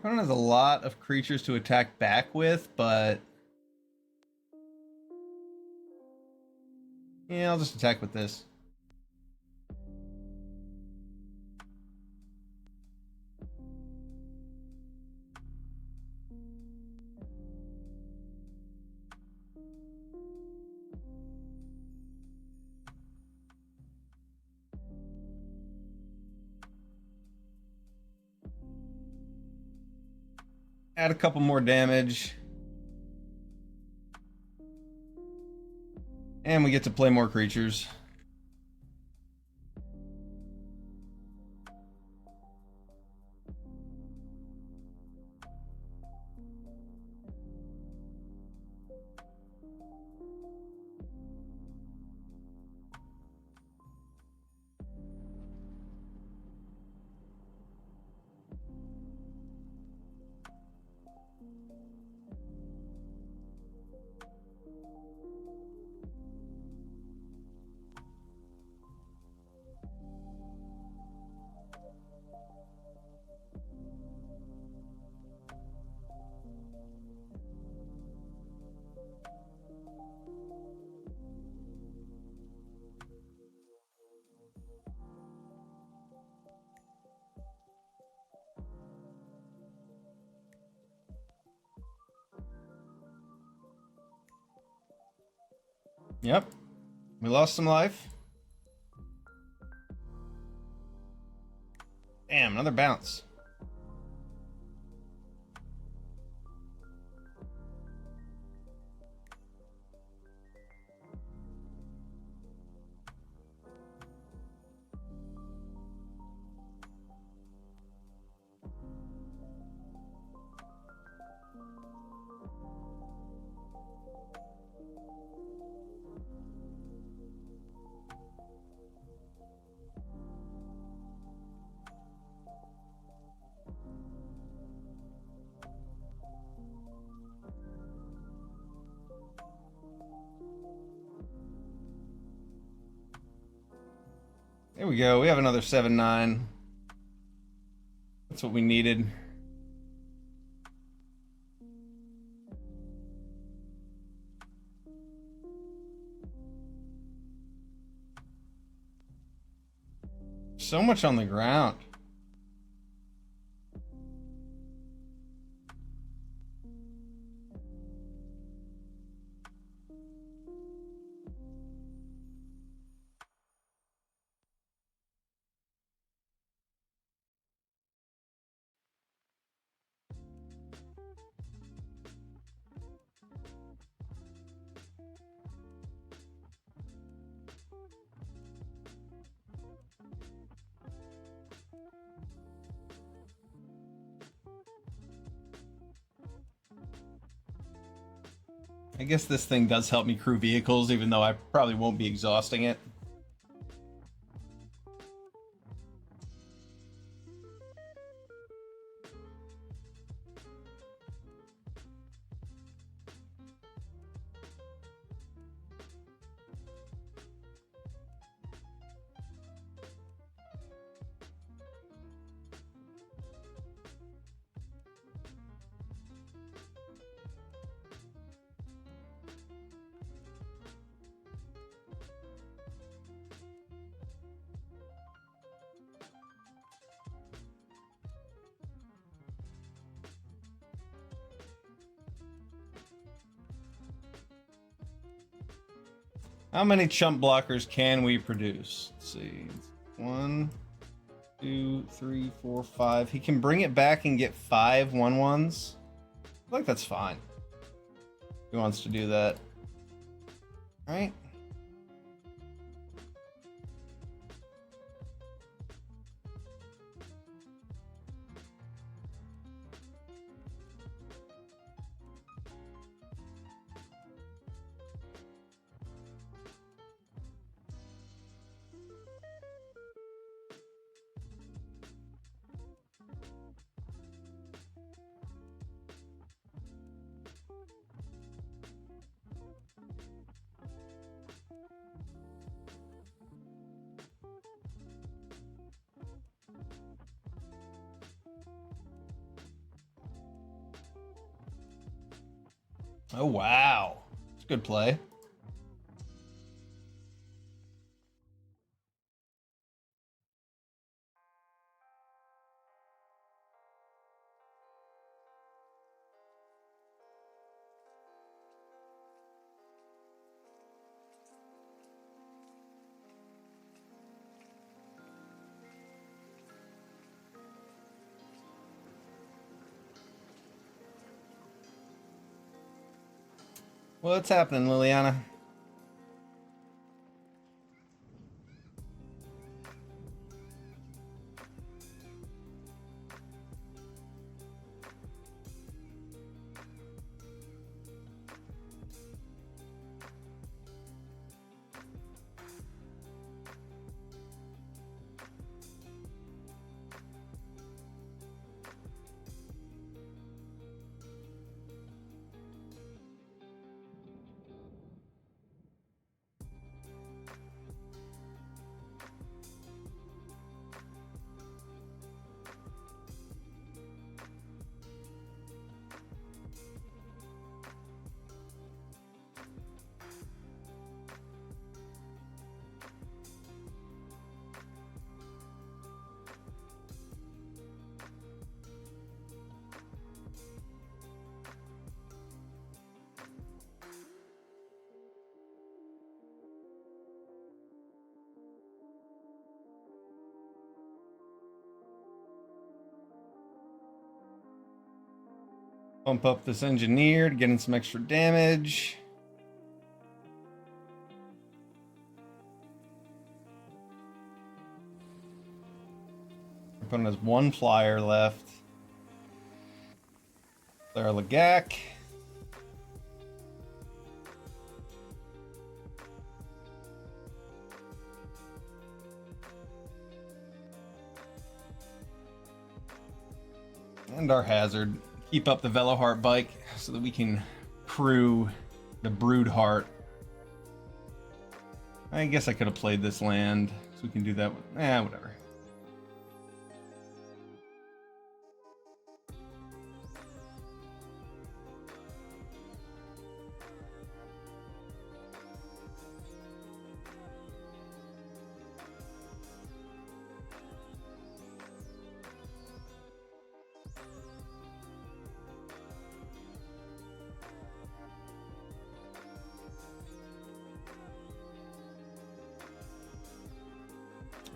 opponent has a lot of creatures to attack back with, but yeah, I'll just attack with this. Add a couple more damage. And we get to play more creatures. Yep. We lost some life. Damn, another bounce. There we go. We have another 7/9. That's what we needed. So much on the ground. I guess this thing does help me crew vehicles, even though I probably won't be exhausting it. How many chump blockers can we produce? Let's see. 1, 2, 3, 4, 5. He can bring it back and get 5 1/1s. I feel like that's fine. He wants to do that. All right. Oh, wow. It's a good play. What's happening, Liliana? Bump up this engineered, getting some extra damage. Opponent has one flyer left. Clara Lagak. And our hazard. Keep up the Veloheart bike so that we can crew the Broodheart. I guess I could have played this land, so we can do that. Whatever.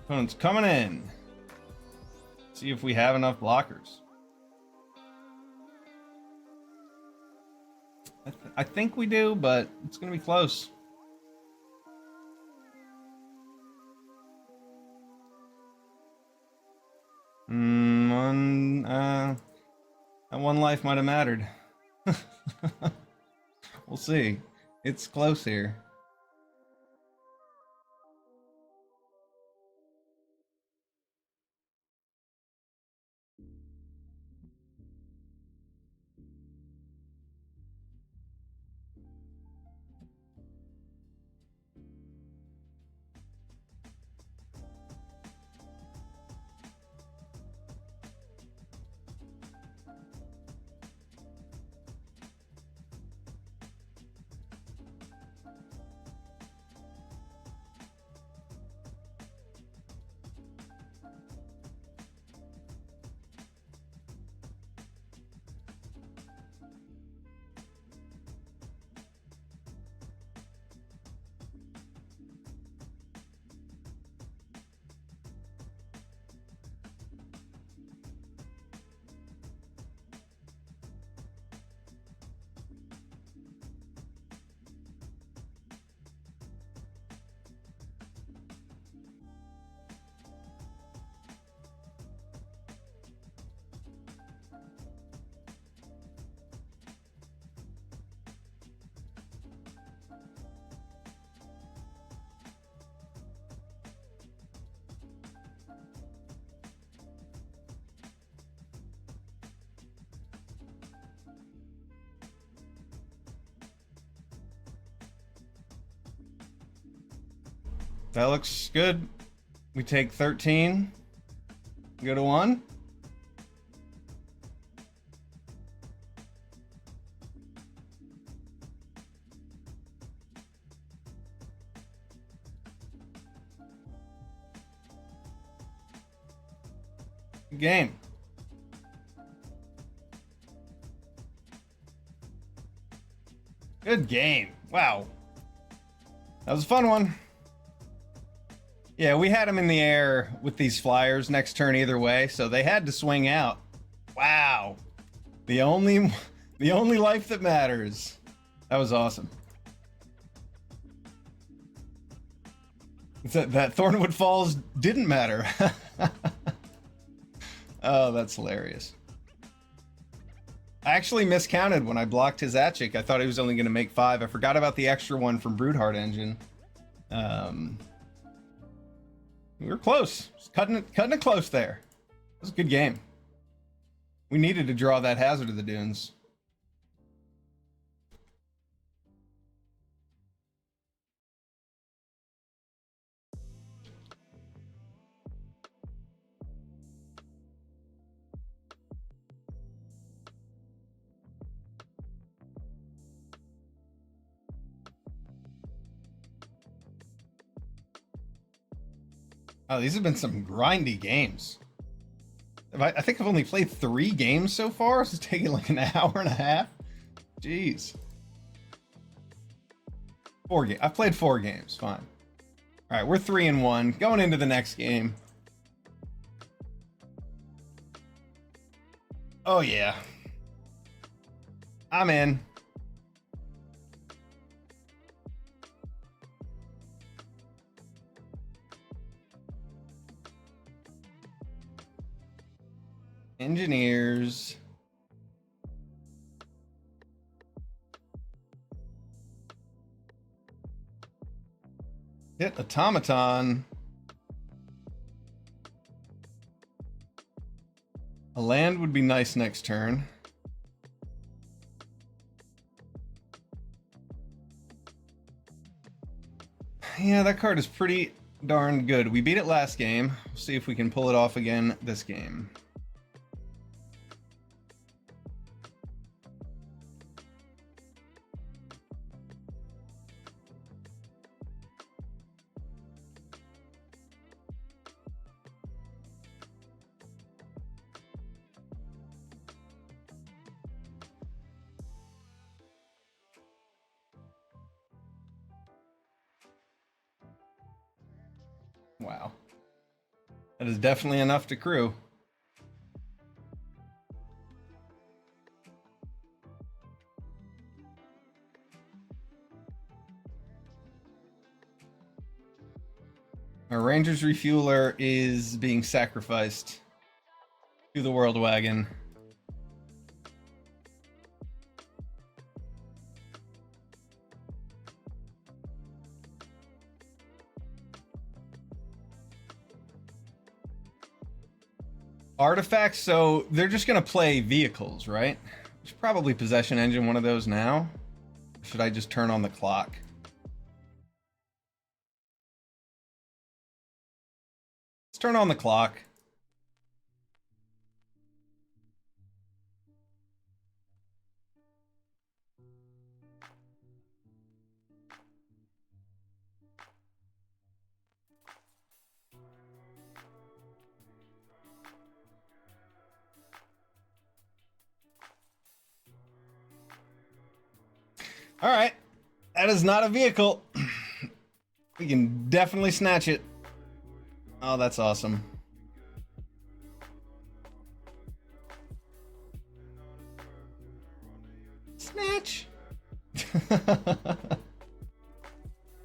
Opponent's coming in. See if we have enough blockers. I think we do, but it's going to be close. That one life might have mattered. We'll see. It's close here. That looks good. We take 13. Go to 1. Good game. Good game. Wow. That was a fun one. Yeah, we had them in the air with these flyers next turn either way, so they had to swing out. Wow. The only life that matters. That was awesome. That Thornwood Falls didn't matter. Oh, that's hilarious. I actually miscounted when I blocked his Atchik. I thought he was only going to make 5. I forgot about the extra one from Broodheart Engine. We were close. Just cutting it close there. It was a good game. We needed to draw that Hazard of the Dunes. Oh, these have been some grindy games. I think I've only played 3 games so far. This is taking like an hour and a half. Jeez. 4 games. I've played 4 games. Fine. All right, we're 3-1. Going into the next game. Oh yeah. I'm in. Engineers. Hit Automaton. A land would be nice next turn. Yeah, that card is pretty darn good. We beat it last game. We'll see if we can pull it off again this game. Wow. That is definitely enough to crew. Our Ranger's Refueler is being sacrificed to the World Wagon. Artifacts, so they're just gonna play vehicles, right? We should probably Possession Engine one of those now. Or should I just turn on the clock? Let's turn on the clock. All right, that is not a vehicle. We can definitely snatch it. Oh, that's awesome. Snatch.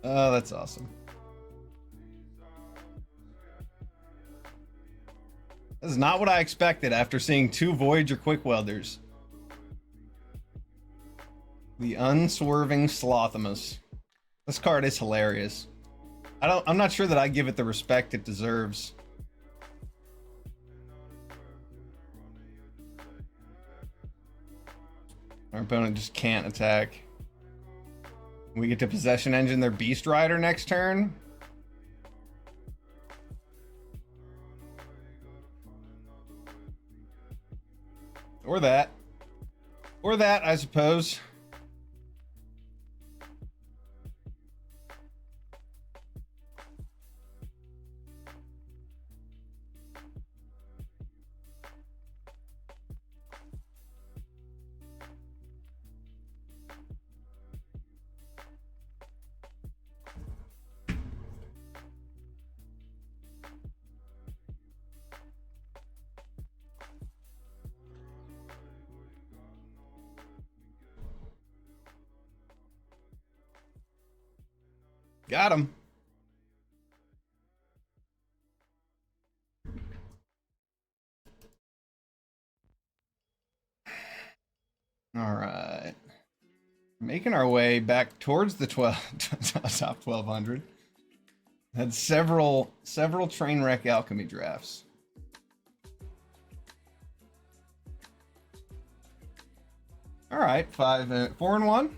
Oh, that's awesome. This is not what I expected after seeing 2 Voyager Quick Welders. The Unswerving Slothimus. This card is hilarious. I'm not sure that I give it the respect it deserves. Our opponent just can't attack. We get to Possession Engine their Beast Rider next turn. Or that. Or that, I suppose. Got him. All right. Making our way back towards the top 1200. Had several train wreck alchemy drafts. All right, 4 and 1.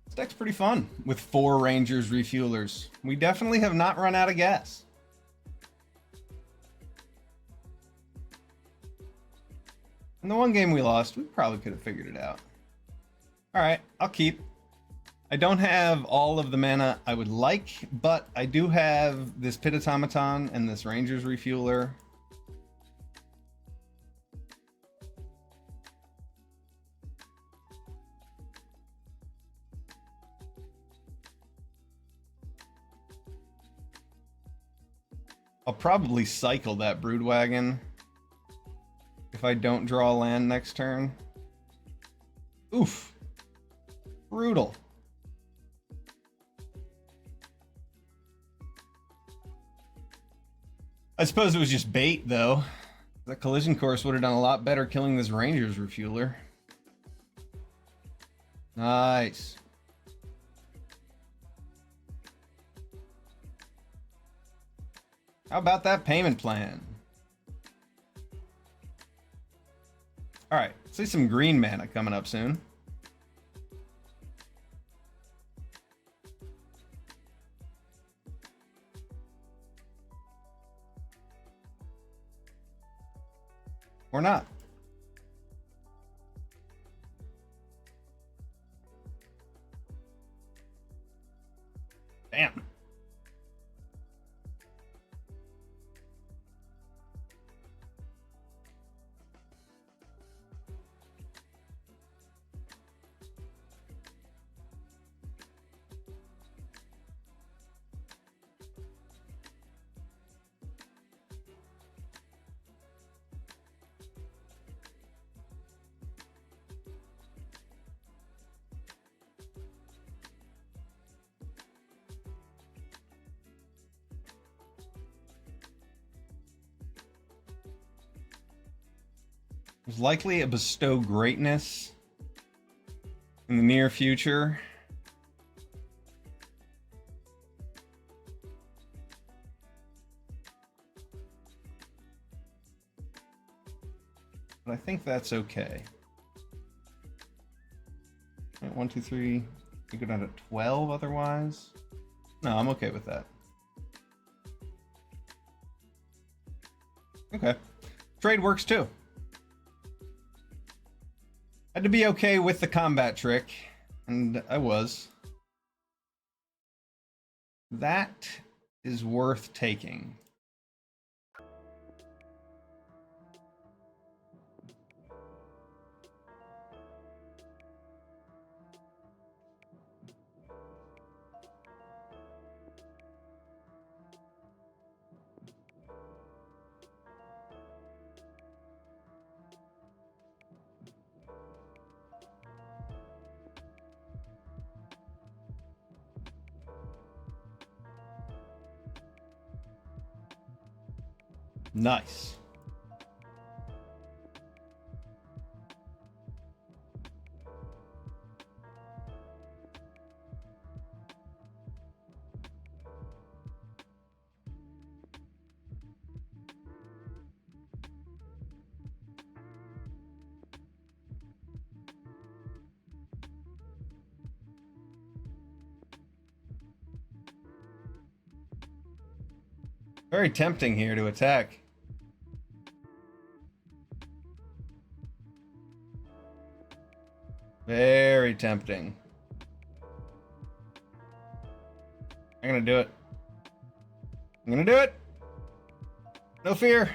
This deck's pretty fun with 4 Rangers Refuelers. We definitely have not run out of gas. In the one game we lost, we probably could have figured it out. All right, I'll keep. I don't have all of the mana I would like, but I do have this Pit Automaton and this Rangers Refueler. I'll probably cycle that Broodwagon if I don't draw land next turn. Oof. Brutal. I suppose it was just bait, though. The collision course would have done a lot better killing this Rangers Refueler. Nice. How about that payment plan? All right, see some green mana coming up soon. Or not. Damn. There's likely a bestow greatness in the near future. But I think that's okay. 1, 2, 3. You go down to 12 otherwise. No, I'm okay with that. Okay. Trade works too. Had to be okay with the combat trick, and I was. That is worth taking. Nice. Very tempting here to attack. Very tempting. I'm gonna do it. I'm gonna do it. No fear.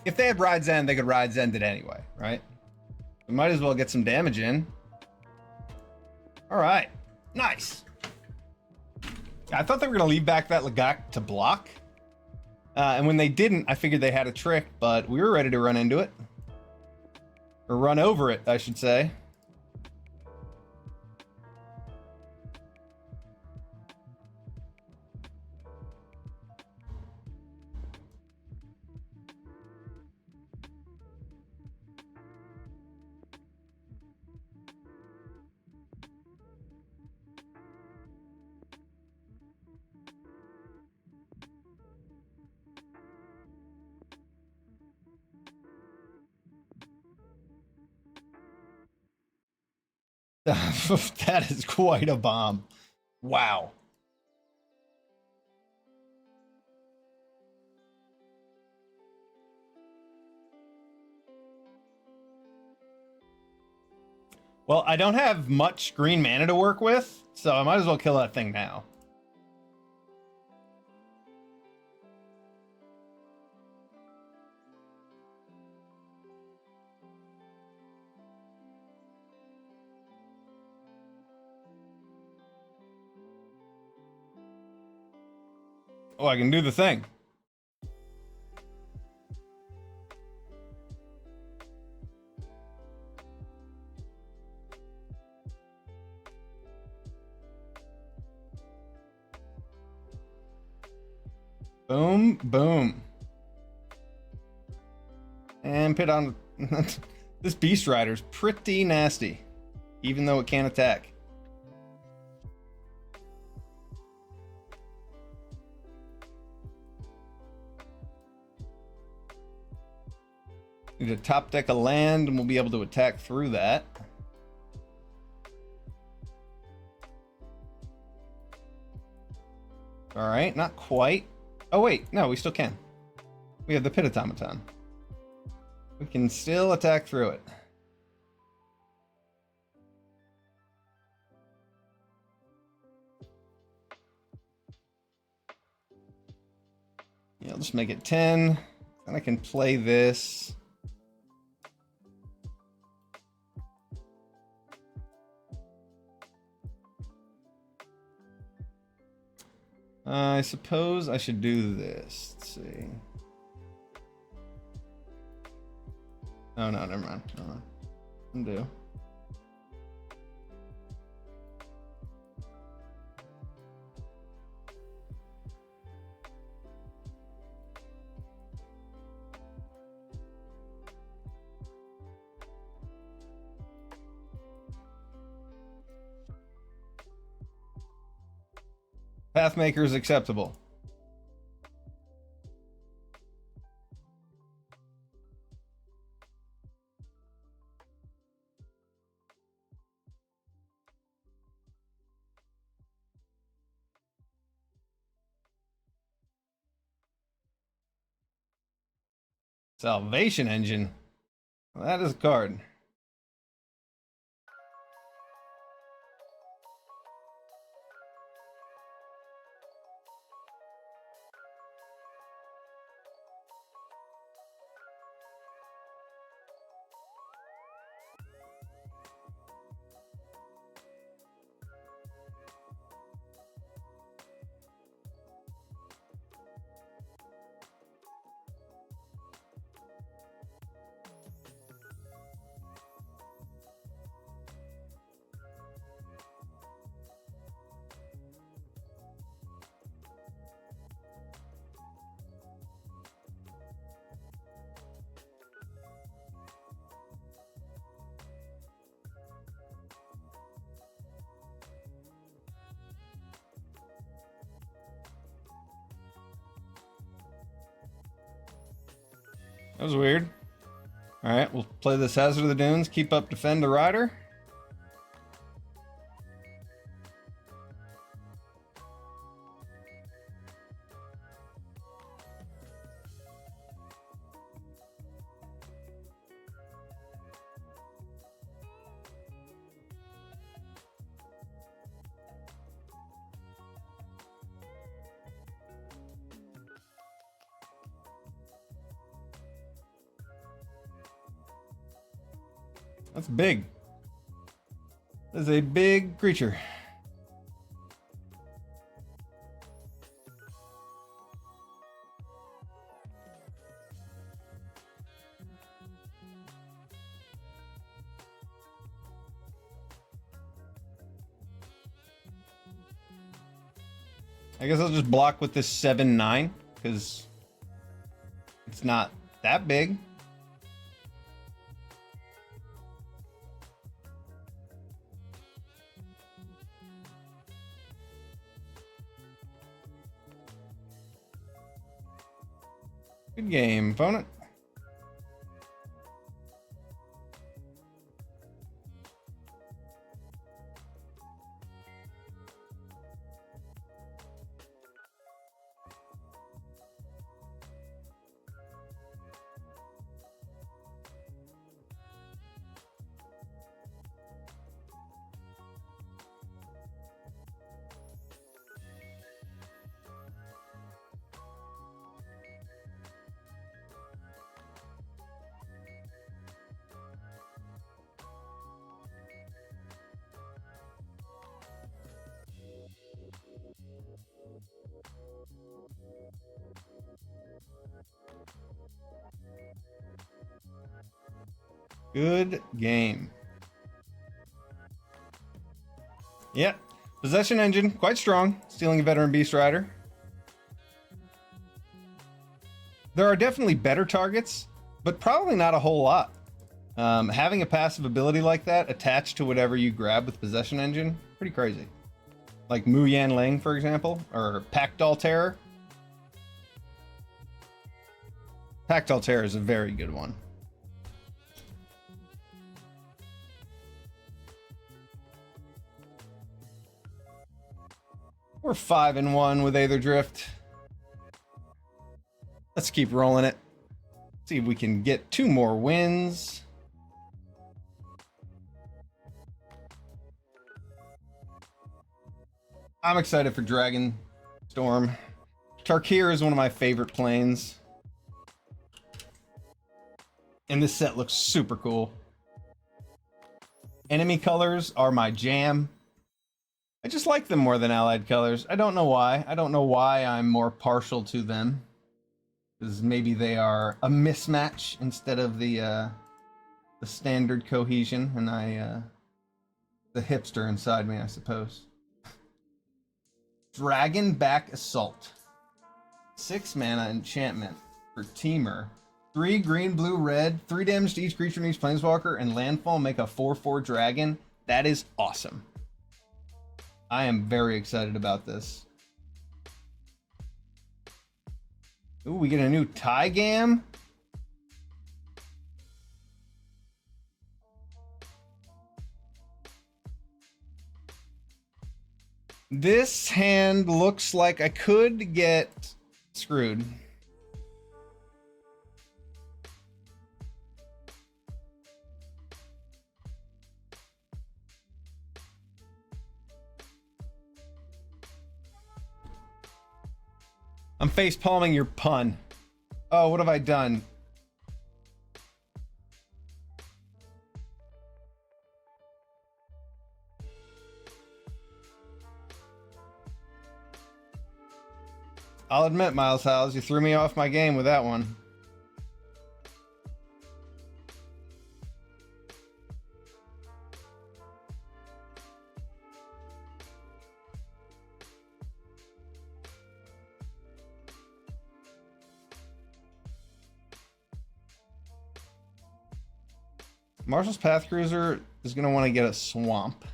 If they had Ride's End, they could Ride's End it anyway, right? We might as well get some damage in. All right. Nice. I thought they were going to leave back that Lagak to block. And when they didn't, I figured they had a trick, but we were ready to run into it. Or run over it, I should say. That is quite a bomb. Wow. Well, I don't have much green mana to work with, so I might as well kill that thing now. Oh, I can do the thing. Boom, boom. And pit on. This Beast Rider's pretty nasty, even though it can't attack. Need to top deck a land, and we'll be able to attack through that. All right, not quite. Oh wait, no, we still can. We have the Pit Automaton. We can still attack through it. Yeah, I'll just make it 10. Then I can play this. I suppose I should do this. Let's see. Oh no, never mind. Undo. Pathmaker is acceptable. Salvation Engine. Well, that is a card. That was weird. All right, we'll play this Hazard of the Dunes. Keep up, defend the rider. That's big. That's a big creature. I guess I'll just block with this 7/9 because it's not that big. Good game, opponent. Good game. Yep. Possession engine, quite strong. Stealing a veteran beast rider. There are definitely better targets, but probably not a whole lot. Having a passive ability like that attached to whatever you grab with possession engine, pretty crazy. Like Mu Yan Ling, for example, or Pactol Terror. Pactol Terror is a very good one. We're 5-1 with Aether Drift. Let's keep rolling it. See if we can get 2 more wins. I'm excited for Dragon Storm. Tarkir is one of my favorite planes. And this set looks super cool. Enemy colors are my jam. I just like them more than allied colors. I don't know why. I don't know why I'm more partial to them. Because maybe they are a mismatch instead of the standard cohesion, and the hipster inside me, I suppose. Dragonback Assault. 6 mana enchantment for Teamer. 3 green, blue, red, 3 damage to each creature in each planeswalker, and landfall make a 4/4 dragon. That is awesome. I am very excited about this. Ooh, we get a new Tygam. This hand looks like I could get screwed. I'm face palming your pun. Oh, what have I done? I'll admit, Miles Howes, you threw me off my game with that one. Marshall's Path Cruiser is going to want to get a swamp.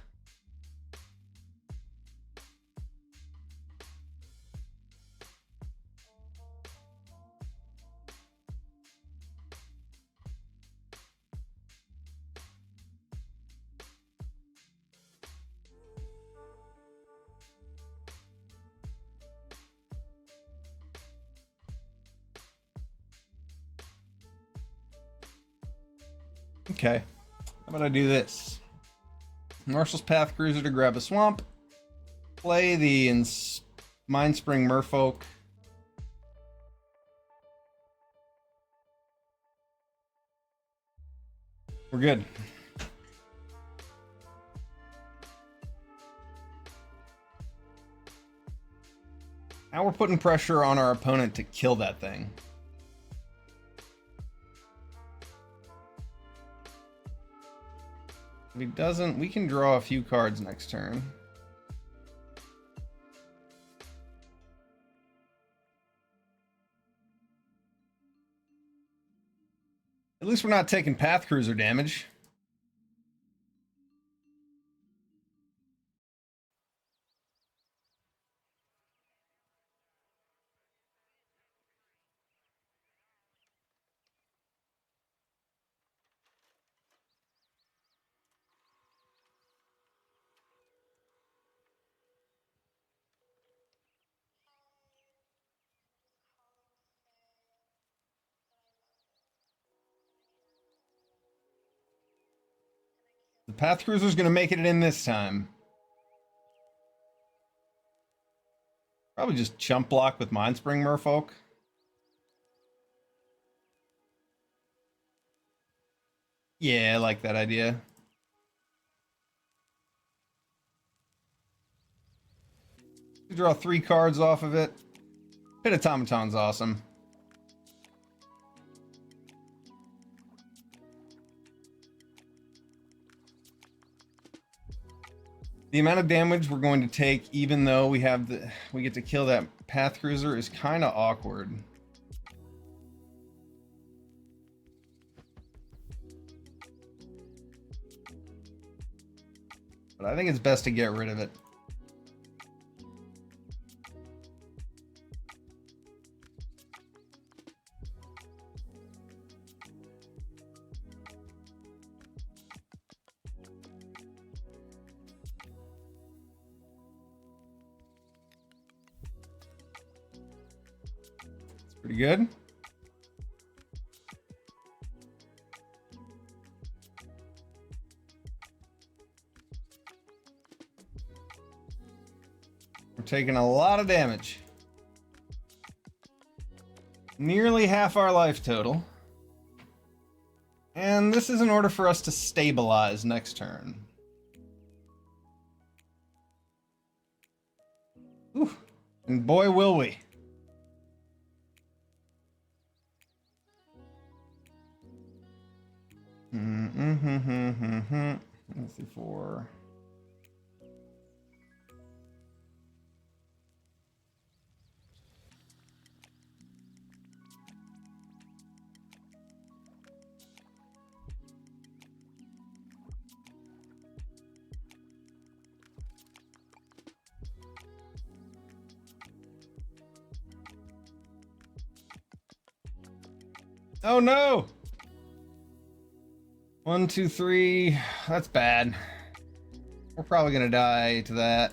Okay, how about I do this? Marshall's Path Cruiser to grab a swamp. Play the Mindspring Merfolk. We're good. Now we're putting pressure on our opponent to kill that thing. If he doesn't, we can draw a few cards next turn. At least we're not taking Path Cruiser damage. The Path Cruiser's gonna make it in this time. Probably just chump block with Mindspring Merfolk. Yeah, I like that idea. You draw 3 cards off of it. Pit Automaton's awesome. The amount of damage we're going to take, even though we get to kill that path cruiser, is kind of awkward. But I think it's best to get rid of it. Pretty good. We're taking a lot of damage. Nearly half our life total. And this is in order for us to stabilize next turn. Ooh. And boy, will we. Let's see, 4. Oh no! 1, 2, 3. That's bad. We're probably gonna die to that.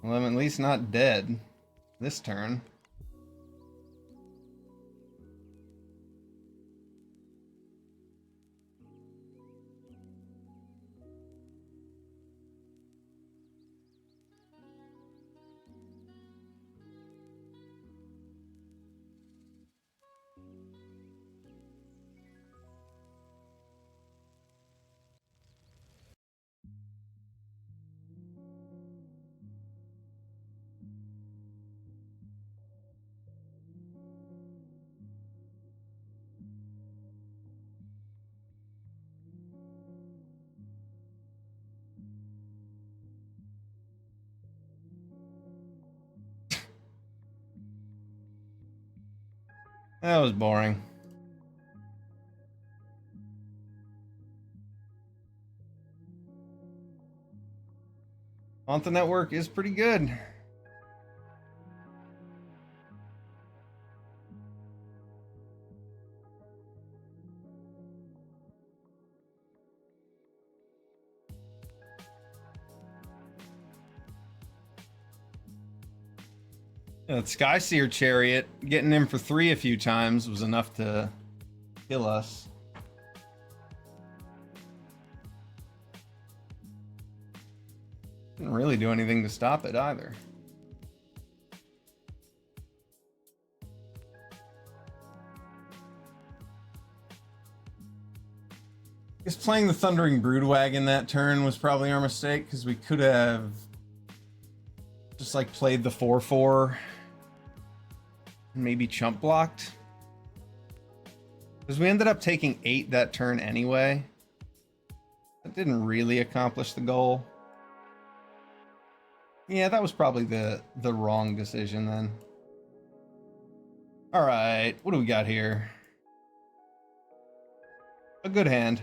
Well, I'm at least not dead this turn. That was boring. The network is pretty good. That Skyseer chariot, getting him for 3 a few times was enough to kill us. Didn't really do anything to stop it either. I guess playing the Thundering Broodwagon that turn was probably our mistake, because we could have just like played the 4/4 and maybe chump blocked. Because we ended up taking 8 that turn anyway. That didn't really accomplish the goal. Yeah, that was probably the wrong decision then. Alright, what do we got here? A good hand.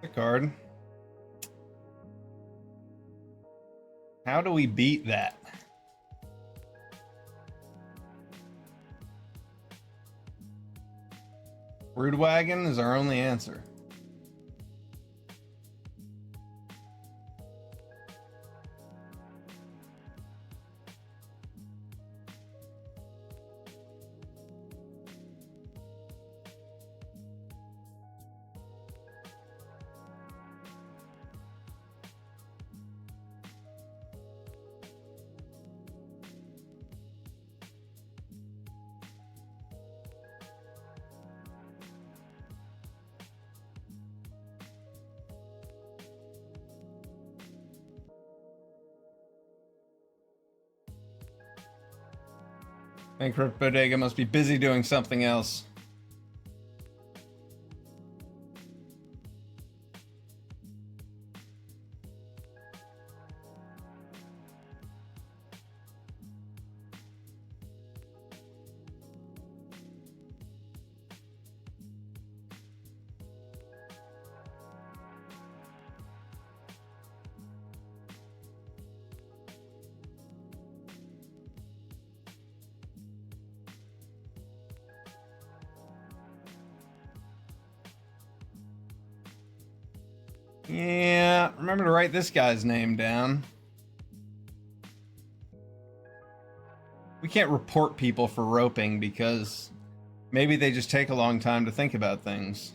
The card. How do we beat that? Brood wagon is our only answer. Bankrupt Bodega must be busy doing something else. Yeah, remember to write this guy's name down. We can't report people for roping because maybe they just take a long time to think about things.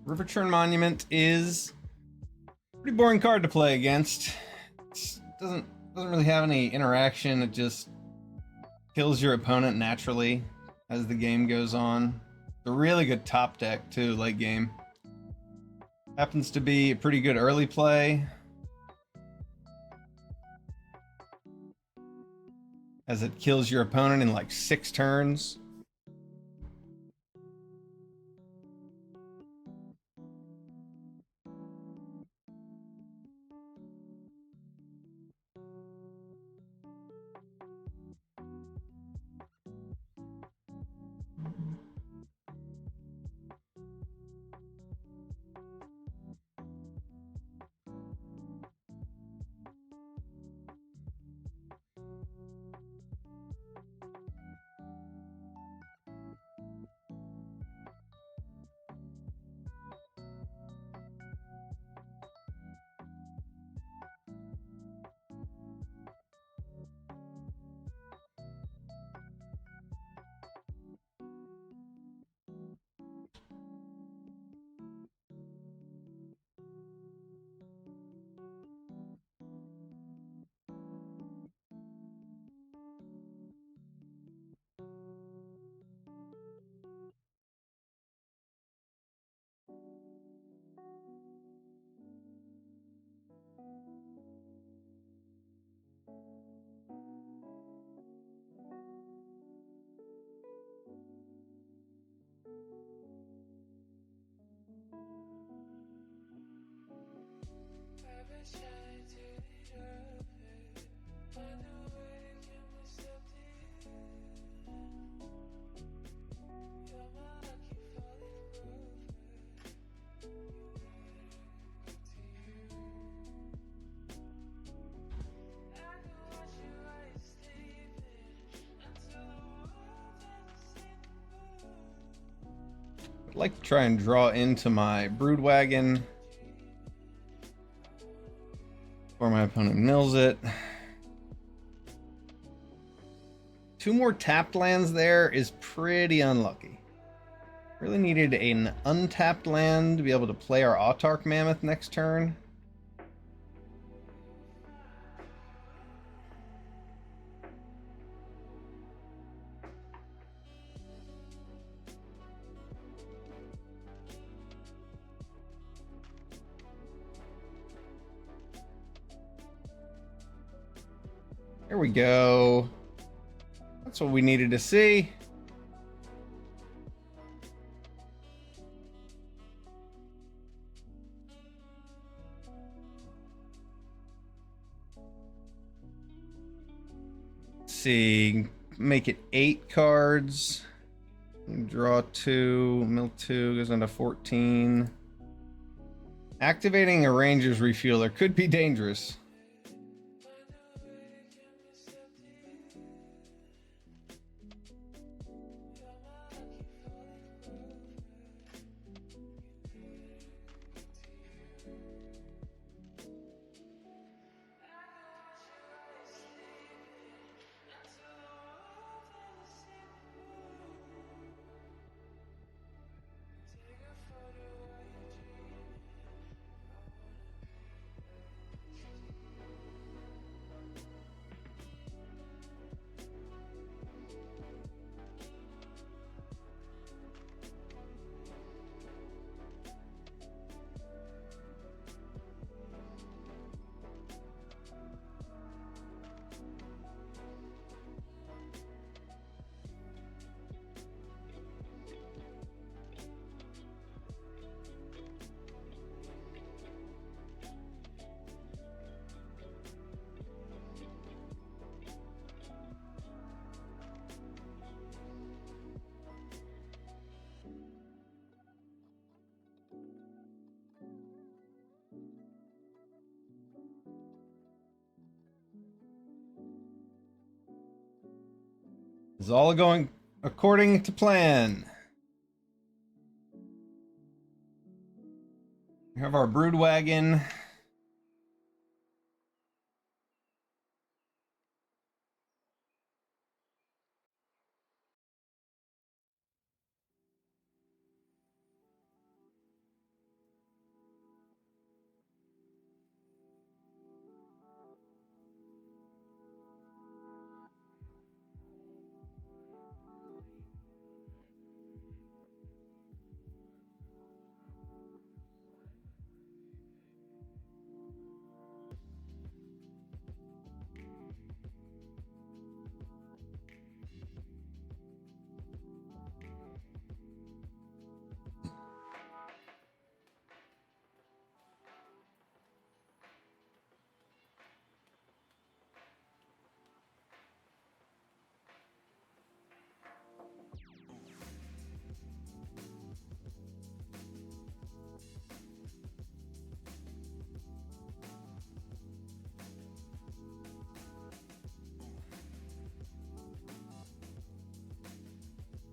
River Churn Monument is a pretty boring card to play against. It doesn't really have any interaction. It just kills your opponent naturally as the game goes on. It's a really good top deck too, late game. Happens to be a pretty good early play, as it kills your opponent in like 6 turns. I'd like to try and draw into my brood wagon before my opponent mills it. 2 more tapped lands there is pretty unlucky. Really needed an untapped land to be able to play our Autarch Mammoth next turn. Here we go. That's what we needed to see. Let's see, make it 8 cards. Draw 2, mill 2, goes into 14. Activating a Ranger's Refueler could be dangerous. It's all going according to plan. We have our brood wagon.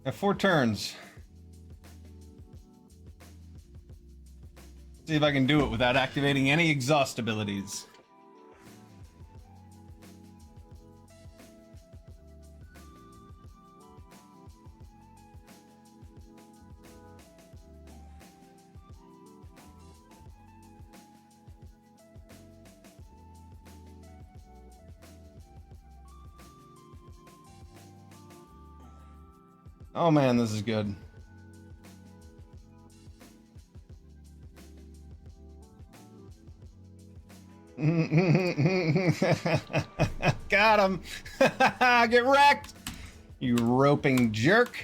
Have 4 turns. See if I can do it without activating any exhaust abilities. Oh man, this is good. Got him. Get wrecked, you roping jerk.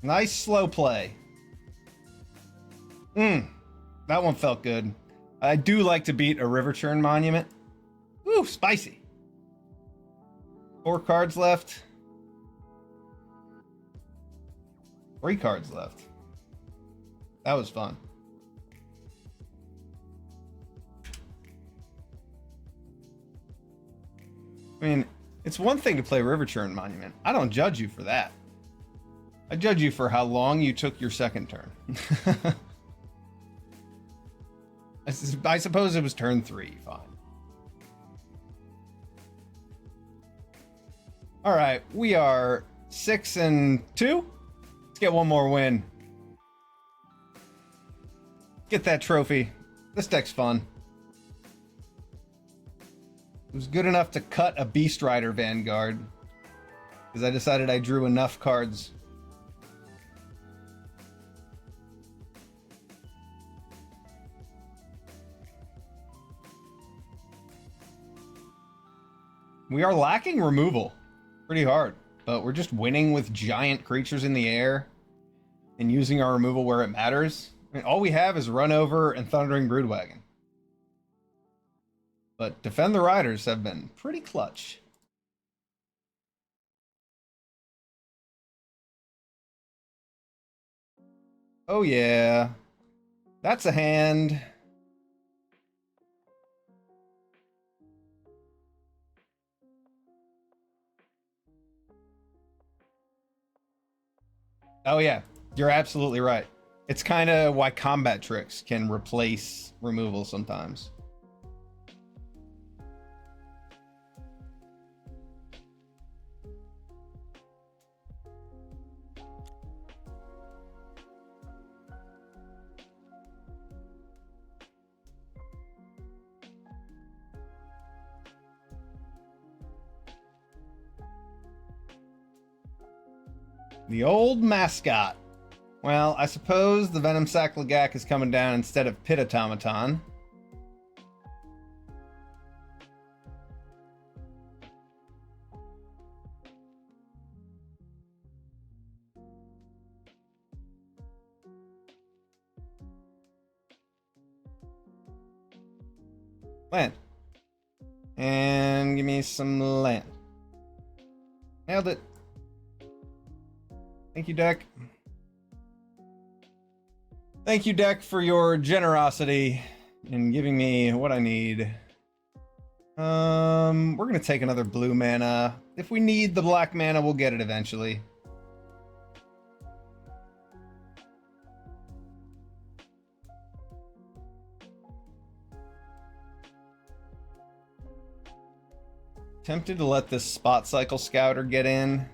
Nice slow play. That one felt good. I do like to beat a River Churn Monument. Ooh, spicy. 4 cards left. 3 cards left. That was fun. I mean, it's one thing to play River Churn Monument. I don't judge you for that. I judge you for how long you took your second turn. I suppose it was turn 3. Fine. All right, we are 6-2. Let's get one more win. Get that trophy. This deck's fun. It was good enough to cut a Beast Rider Vanguard because I decided I drew enough cards. We are lacking removal pretty hard, but we're just winning with giant creatures in the air and using our removal where it matters. I mean, all we have is Run Over and Thundering Broodwagon. But Defend the Riders have been pretty clutch. Oh yeah, that's a hand. Oh yeah, you're absolutely right. It's kind of why combat tricks can replace removal sometimes. The old mascot. Well, I suppose the Venom Sac Lagak is coming down instead of Pit Automaton. Land. And give me some land. Nailed it. Thank you, deck. Thank you, deck, for your generosity in giving me what I need. We're gonna take another blue mana. If we need the black mana, we'll get it eventually. Tempted to let this Spot Cycle Scouter get in.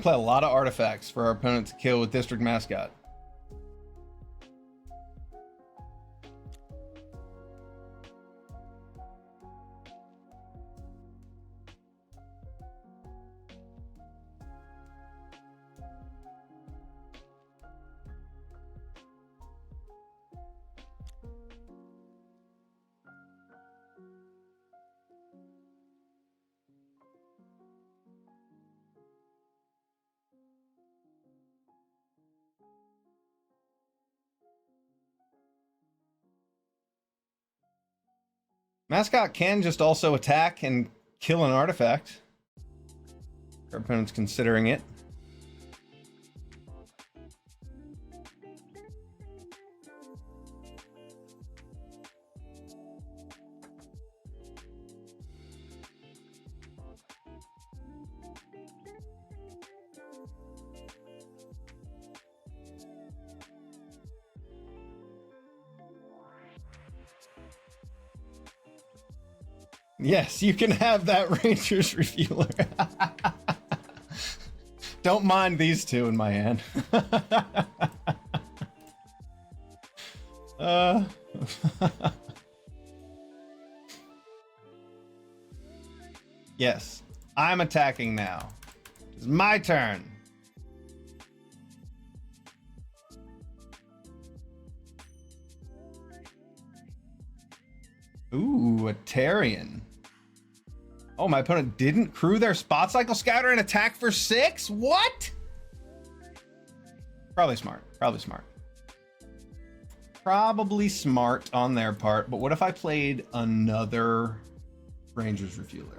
Play a lot of artifacts for our opponent to kill with District Mascot. Mascot can just also attack and kill an artifact. Our opponent's considering it. Yes, you can have that Ranger's Refueler. Don't mind these two in my hand. Yes, I'm attacking now. It's my turn. Ooh, a Tarian. Oh, my opponent didn't crew their Spot Cycle Scouter and attack for 6? What? Probably smart. Probably smart. Probably smart on their part, but what if I played another Ranger's Refueler?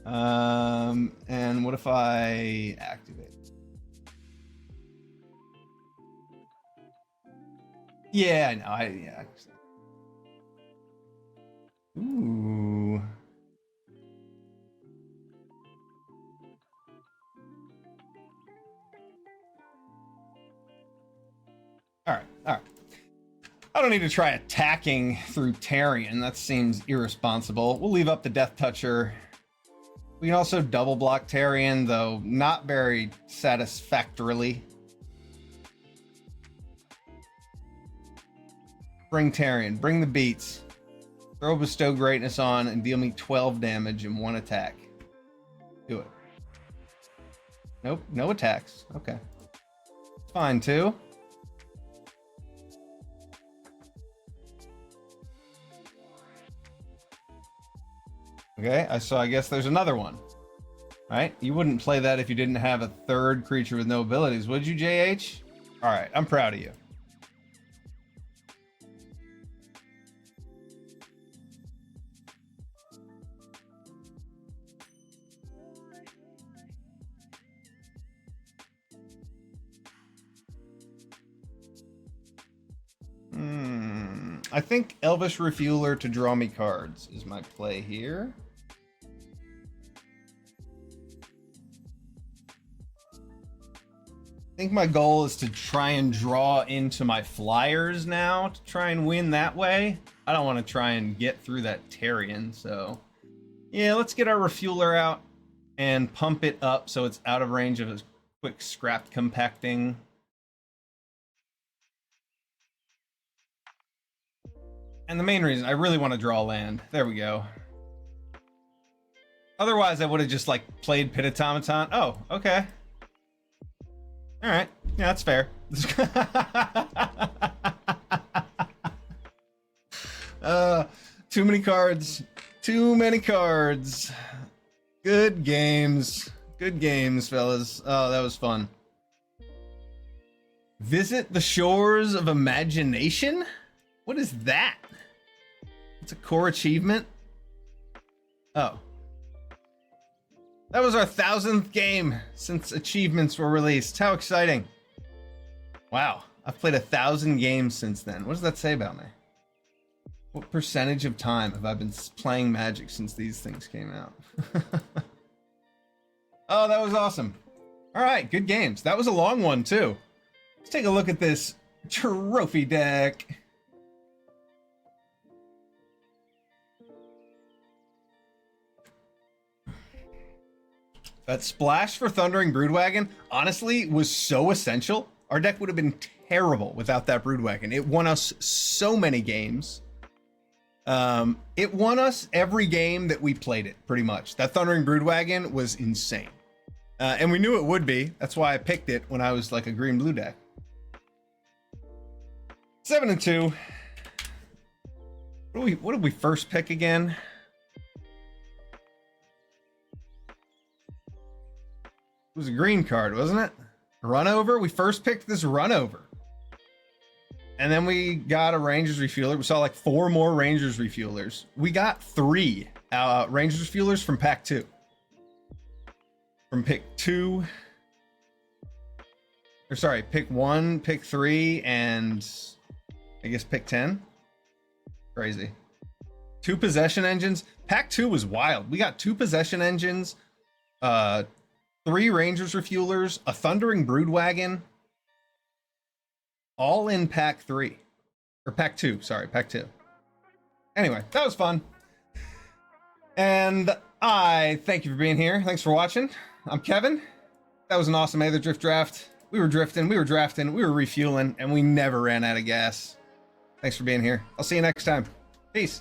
And what if I activate? Yeah, I know. Yeah. Ooh. All right. I don't need to try attacking through Tarion. That seems irresponsible. We'll leave up the Death Toucher. We can also double block Tarion, though not very satisfactorily. Bring Tarion. Bring the beats. Throw Bestow Greatness on and deal me 12 damage in one attack. Do it. Nope, no attacks. Okay. Fine, too. Okay, I guess there's another one. Right? You wouldn't play that if you didn't have a third creature with no abilities, would you, JH? Alright, I'm proud of you. I think Elvish Refueler to draw me cards is my play here. I think my goal is to try and draw into my flyers now to try and win that way. I don't want to try and get through that Tarion, so yeah, let's get our Refueler out and pump it up so it's out of range of a quick scrap compacting. And the main reason, I really want to draw land. There we go. Otherwise, I would have just, like, played Pit Automaton. Oh, okay. Alright. Yeah, that's fair. Too many cards. Too many cards. Good games. Good games, fellas. Oh, that was fun. Visit the Shores of Imagination? What is that? It's a core achievement? Oh. That was our 1000th game since achievements were released. How exciting. Wow. I've played 1,000 games since then. What does that say about me? What percentage of time have I been playing Magic since these things came out? Oh, that was awesome. All right, good games. That was a long one, too. Let's take a look at this trophy deck. That splash for Thundering Broodwagon, honestly, was so essential. Our deck would have been terrible without that Broodwagon. It won us so many games. It won us every game that we played it, pretty much. That Thundering Broodwagon was insane. And we knew it would be. That's why I picked it when I was like a green-blue deck. 7-2. What did we first pick again? It was a green card, wasn't it? Run over? We first picked this run over. And then we got a Rangers Refueler. We saw like 4 more Rangers Refuelers. We got 3 Rangers Refuelers from pack 2. From pick 2. Or sorry, pick 1, pick 3, and I guess pick 10. Crazy. 2 possession engines. Pack 2 was wild. We got 2 possession engines, 3 Rangers Refuelers, a Thundering Broodwagon, all in pack 3. Or pack 2, sorry, pack 2. Anyway, that was fun. And I thank you for being here. Thanks for watching. I'm Kevin. That was an awesome Aether Drift draft. We were drifting, we were drafting, we were refueling, and we never ran out of gas. Thanks for being here. I'll see you next time. Peace.